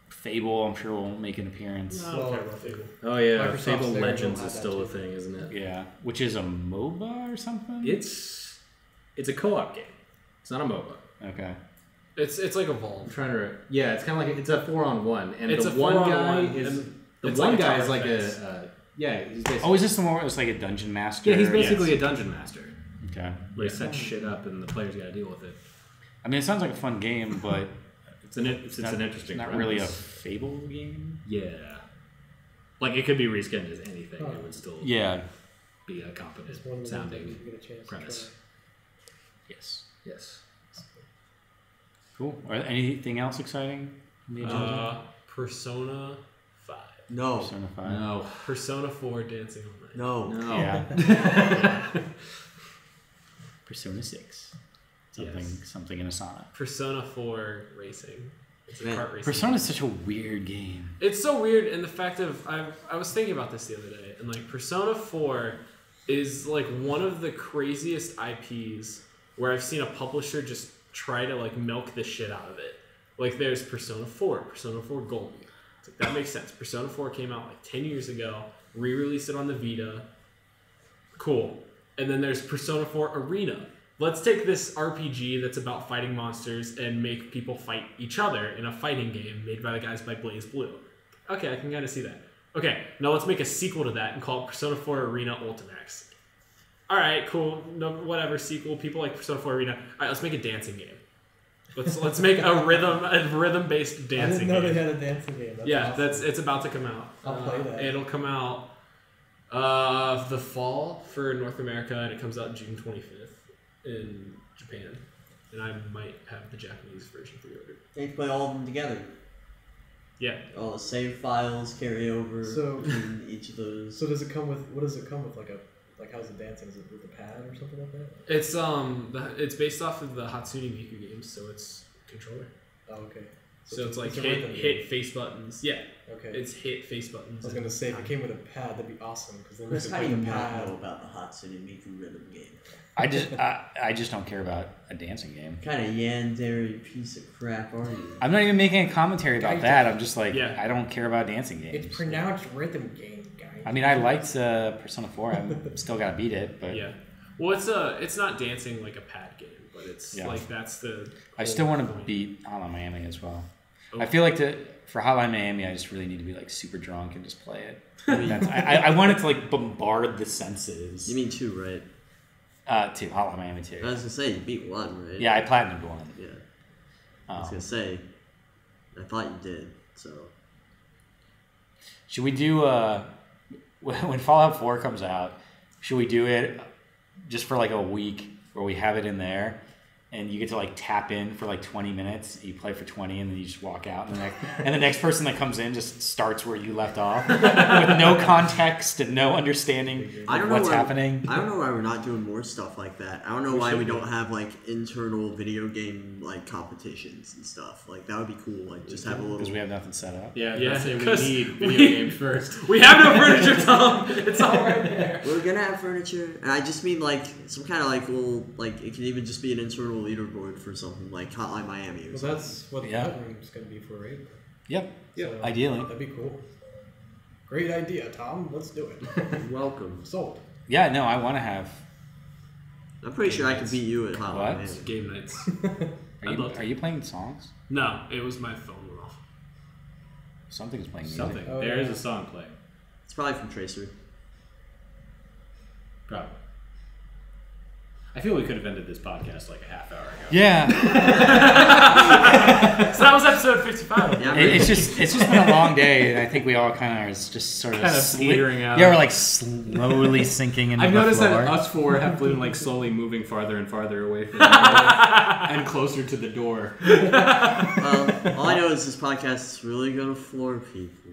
Fable, I'm sure will make an appearance. No, I don't care about Fable. Oh yeah, Microsoft's Fable there, Legends they'll is have still a that too. thing, isn't it? Yeah, which is a MOBA or something. It's a co-op game. It's not a MOBA. Okay. It's like I'm Evolve. trying to. Yeah, it's kind of like it's a 4-on-1, and It's the a one 4-on-1, guy is and the it's one like a guy tower is like defense. yeah. He's basically, Oh, is this the one where it was like a dungeon master? yeah. He's basically a dungeon master. Okay. Where he sets shit up, and the players got to deal with it. I mean, it sounds like a fun game, but It's an interesting. Not really a premise. Fable game. Yeah. Like it could be reskinned as anything. It would still Yeah. be a competent It's one of the sounding things you get a chance to premise. Yes. Yes. Cool. Anything else exciting? In the agenda? Persona 5. No. Persona 5. No. Persona 4 Dancing All Night. No. No. Yeah. Persona 6. Something in Asana. Persona 4 Racing. It's a Man, kart racing. Persona is such a weird game. It's so weird in the fact of I was thinking about this the other day, and like Persona 4 is like one of the craziest IPs where I've seen a publisher just try to like milk the shit out of it. Like there's Persona 4, Persona 4 Golden. It's like, that makes sense. Persona 4 came out like 10 years ago, re-released it on the Vita. Cool. And then there's Persona 4 Arena. Let's take this RPG that's about fighting monsters and make people fight each other in a fighting game made by the guys by Blaze Blue. Okay, I can kind of see that. Okay, now let's make a sequel to that and call it Persona 4 Arena Ultimax. Alright, cool. No, whatever, sequel. People like Persona 4 Arena. Alright, let's make a dancing game. Let's make a rhythm-based dancing I didn't know game. they had a dancing game. That's awesome. It's about to come out. I'll play that. It'll come out the fall for North America, and it comes out June 25th in Japan. And I might have the Japanese version pre-ordered. They play all of them together. Yeah. All the save files carry over So- in each of those. So does it come with? What does it come with? Like how's it dancing? Is it with a pad or something like that? It's based off of the Hatsune Miku games, so it's controller. Oh, okay. So it's like a rhythm game. hit face buttons. Yeah. Okay. It's hit face buttons. I was gonna say if it came with a pad, that'd be awesome because then you Chris, could how do play you the not pad. know about the Hatsune Miku rhythm game? I just don't care about a dancing game. What kind of yandere piece of crap are you? I'm not even making a commentary about that. I'm just like, Yeah. I don't care about dancing games. It's pronounced rhythm game, guys. I mean, I liked Persona 4. I've still got to beat it, but Yeah. Well, it's not dancing like a pad game, but it's Yeah. like that's the. I still whole want to point. beat Hotline Miami as well. Oh. I feel like for Hotline Miami, I just really need to be like super drunk and just play it. I wanted to like bombard the senses. You mean 2, right? 2, Hotline Miami 2. I was gonna say you beat 1, right? Yeah, I platinumed 1. Yeah. I was gonna say. I thought you did. So. Should we do when Fallout 4 comes out? Should we do it just for like a week where we have it in there, and you get to like tap in for like 20 minutes, and you play for 20, and then you just walk out, and the next person that comes in just starts where you left off with no context and no understanding of what's happening. I don't know why we're not doing more stuff like that. I don't know why we don't have like internal video game like competitions and stuff. Like that would be cool. Like just have a little. Because we have nothing set up. Yeah, Yeah, let's say we 'cause need we- video games first. We have no furniture, Tom. It's all right there. We're gonna have furniture, and I just mean like some kind of like little like it can even just be an internal leaderboard for something like Hotline Miami. Or Well, something. that's what the Yeah. cut room's gonna be for, right? Yep. So, Ideally. That'd be cool. Great idea, Tom. Let's do it. You're welcome. Sold. Yeah. No, I want to have. I'm pretty sure I can beat you at Hotline What? Miami. Game nights. Are you playing songs? No, it was my phone went off. Something's playing music. Something. Oh, There is yeah. a song playing. It's probably from Tracer. Probably. I feel we could have ended this podcast like a half hour ago. Yeah. So that was episode 55. Yeah, It's just been a long day, and I think we all kind of are just sort of petering out. Yeah, we're like slowly sinking into I've the noticed floor. that us four have been like slowly moving farther and farther away from each other and closer to the door. All I know is this podcast is really gonna floor people.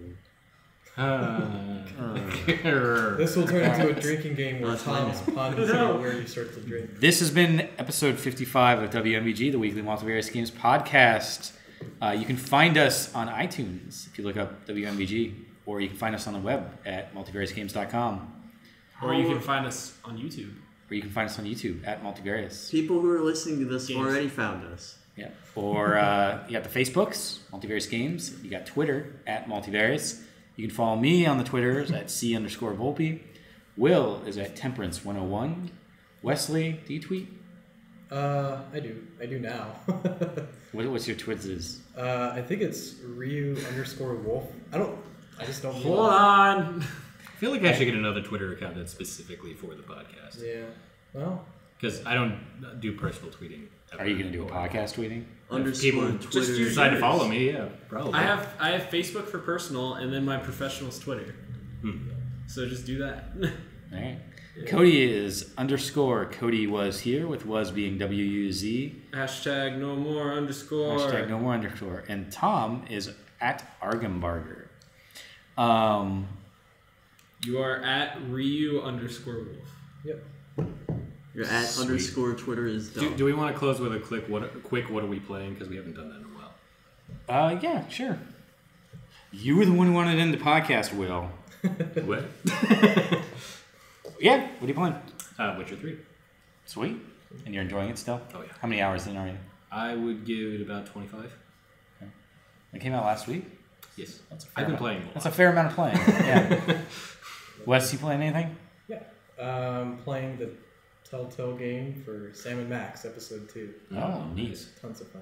This will turn into a drinking game where That's Tom's fine. puns are where you start to drink. This has been episode 55 of WMVG, the weekly Multivarious Games podcast. You can find us on iTunes if you look up WMVG, or you can find us on the web at multivariousgames.com, Or you can find us on YouTube. or you can find us on YouTube at Multivarious. People who are listening to this Games. already found us. Yeah. Or you got the Facebooks, Multivarious Games. You got Twitter at Multivarious. You can follow me on the Twitters at C_Volpe. Will is at Temperance101. Wesley, do you tweet? I do now. What's your Twitters? I think it's Ryu_Wolf. I just don't. Hold on. I feel like I should get another Twitter account that's specifically for the podcast. Yeah. Well. Because I don't do personal tweeting. Are you going to do a podcast tweeting? People _Twitter. just use decide to follow me, yeah, probably. I have Facebook for personal, and then my professional's Twitter. Hmm. So just do that. All right. Cody is _ Cody was here, with was being WUZ. Hashtag no more underscore. Hashtag no more _ And Tom is at Argambarger. You are at Ryu_Wolf. Yep. Your at _ Twitter is dumb. Do we want to close with a quick what are we playing? Because we haven't done that in a while. Yeah, sure. You were the one who wanted to end the podcast, Will. What? Yeah, what are you playing? Witcher 3. Sweet. And you're enjoying it still? Oh, yeah. How many hours in are you? I would give it about 25. It came out last week? Yes. That's a fair I've been amount. playing a lot. That's a fair amount of playing. Yeah. Wes, you playing anything? Yeah. Playing the Telltale game for Sam & Max episode 2. Oh, neat. Tons of fun.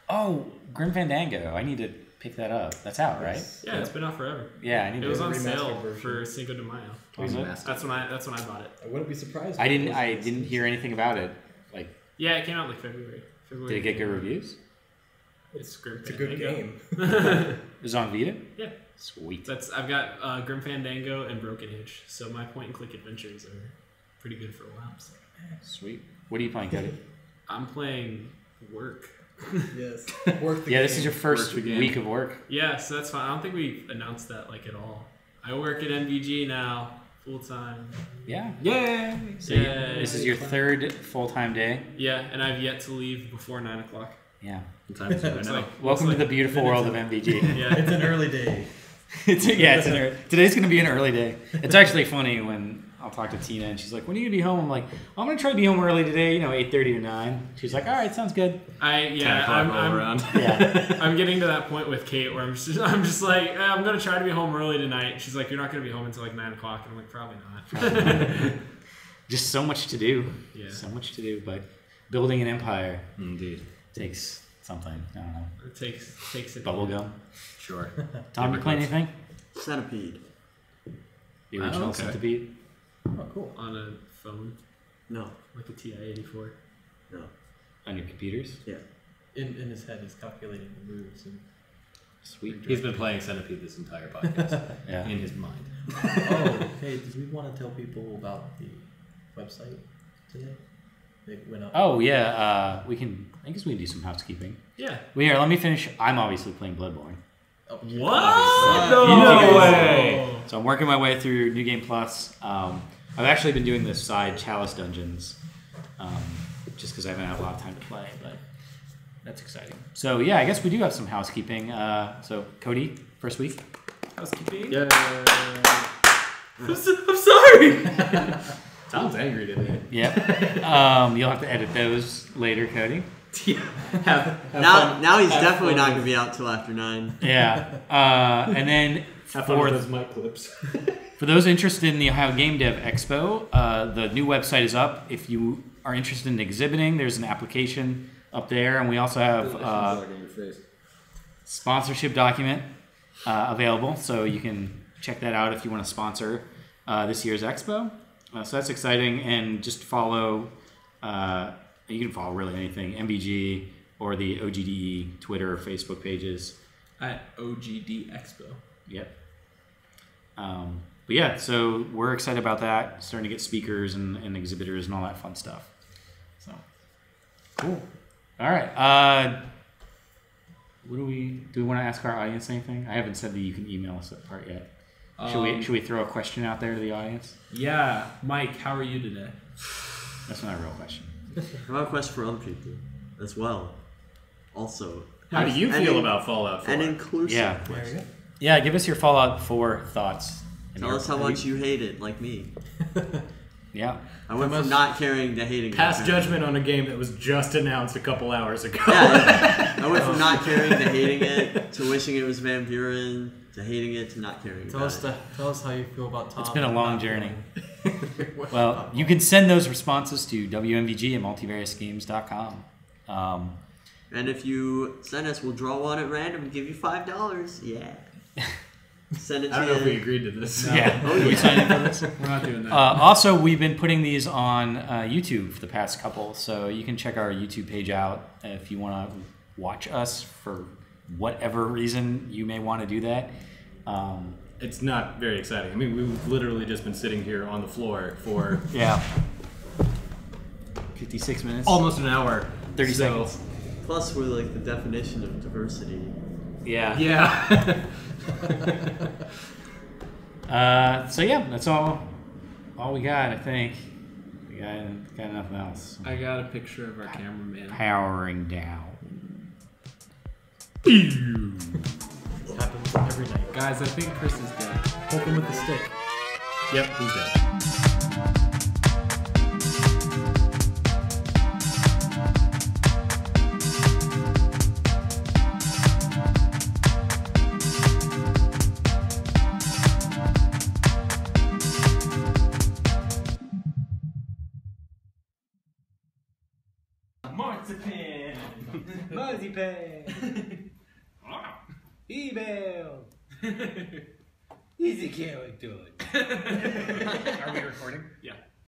Oh, Grim Fandango. I need to pick that up. That's out, right? Yeah, it's been out forever. Yeah, I need It to. was on remastered sale version. for Cinco de Mayo. Was it? That's when I bought it. I wouldn't be surprised. I if it didn't. I wasn't didn't hear anything about it. Like, Yeah, it came out like February. did it get good reviews? It's Grim It's a good Fandango. game. It was on Vita. Yeah. Sweet. I've got Grim Fandango and Broken Hitch, so my point and click adventures are pretty good for a while. So. Sweet. What are you playing, Cody? I'm playing work. Yes. Work the Yeah, game. this is your first Work the game. week of work. Yeah, so that's fine. I don't think we announced that like at all. I work at MVG now, full time. Yeah. Yay! So Yay. this is your third full-time day. Yeah, and I've yet to leave before 9 o'clock. Yeah. What time is it right It's now? like Welcome it's to the like- beautiful world of MVG. Yeah, It's an early day. Today's going to be an early day. It's actually funny when I'll talk to Tina and she's like, "When are you going to be home?" I'm like, "I'm going to try to be home early today, 8:30 or 9." She's like, "All right, sounds good." 10 o'clock roll around. Yeah. I'm getting to that point with Kate where I'm just like, I'm gonna try to be home early tonight. She's like, you're not gonna be home until like 9 o'clock, and I'm like, probably not. Just so much to do. Yeah. So much to do, but building an empire Indeed. takes something. I don't know. It takes it. Bubblegum. Sure. Tom, you playing anything? Centipede. The original okay. Centipede? Oh, cool. on a phone, No. like a TI-84. No. On your computers? Yeah. In his head, he's calculating the moves. And... Sweet. He's been playing Centipede this entire podcast Yeah. in his mind. Oh, hey, did we want to tell people about the website today? They went up. Oh, yeah. I guess we can do some housekeeping. Yeah. Well, here, let me finish. I'm obviously playing Bloodborne. What? No way. So I'm working my way through New Game Plus. I've actually been doing the side Chalice dungeons just because I haven't had a lot of time to play, but that's exciting. So, yeah, I guess we do have some housekeeping. So, Cody, first week. Housekeeping. Yeah. I'm sorry. Tom's angry today. Yep. You'll have to edit those later, Cody. Now he's definitely not going to be out till after 9. Yeah. And then Have fun with those mic clips. for those interested in the Ohio Game Dev Expo, the new website is up. If you are interested in exhibiting, there's an application up there. And we also have sponsorship document available. So you can check that out if you want to sponsor this year's expo. So that's exciting. And just follow You can follow really anything, MVG or the OGDE Twitter or Facebook pages. At OGD Expo. Yep. But yeah, so we're excited about that. Starting to get speakers and exhibitors and all that fun stuff. So cool. All right. Do we want to ask our audience anything? I haven't said that you can email us that part yet. Should we throw a question out there to the audience? Yeah, Mike, how are you today? That's not a real question. I have a question for other people as well. Also, How do you feel about Fallout 4? An inclusive Yeah. question. Yeah, give us your Fallout 4 thoughts. Tell us how much you hate it, like me. Yeah. I went from not caring to hating Pass it. judgment on a game that was just announced a couple hours ago. Yeah, I went from not caring to hating it to wishing it was Van Buren to hating it to not caring Tell about it. us how you feel about Tom. It's been a long journey. Well, you can send those responses to WMVG at multivariousgames.com. And if you send us, we'll draw one at random and give you $5. Yeah. Send it to I don't know if we agreed to this. Yeah. Oh, We yeah. signed in for this? We're not doing that. Also, we've been putting these on YouTube for the past couple, so you can check our YouTube page out if you want to watch us for whatever reason you may want to do that. It's not very exciting. I mean, we've literally just been sitting here on the floor for Yeah. 56 minutes. almost an hour. 30 So- seconds. Plus, we're like the definition of diversity. Yeah. Yeah. So yeah, that's all we got, I think. We got nothing else. I got a picture of our cameraman. Powering down. It happens every night. Guys, I think Chris is dead. Poke him with the stick. Yep, he's dead. Marzipan! Marzipan! Email! Easy character. Are we recording? Yeah.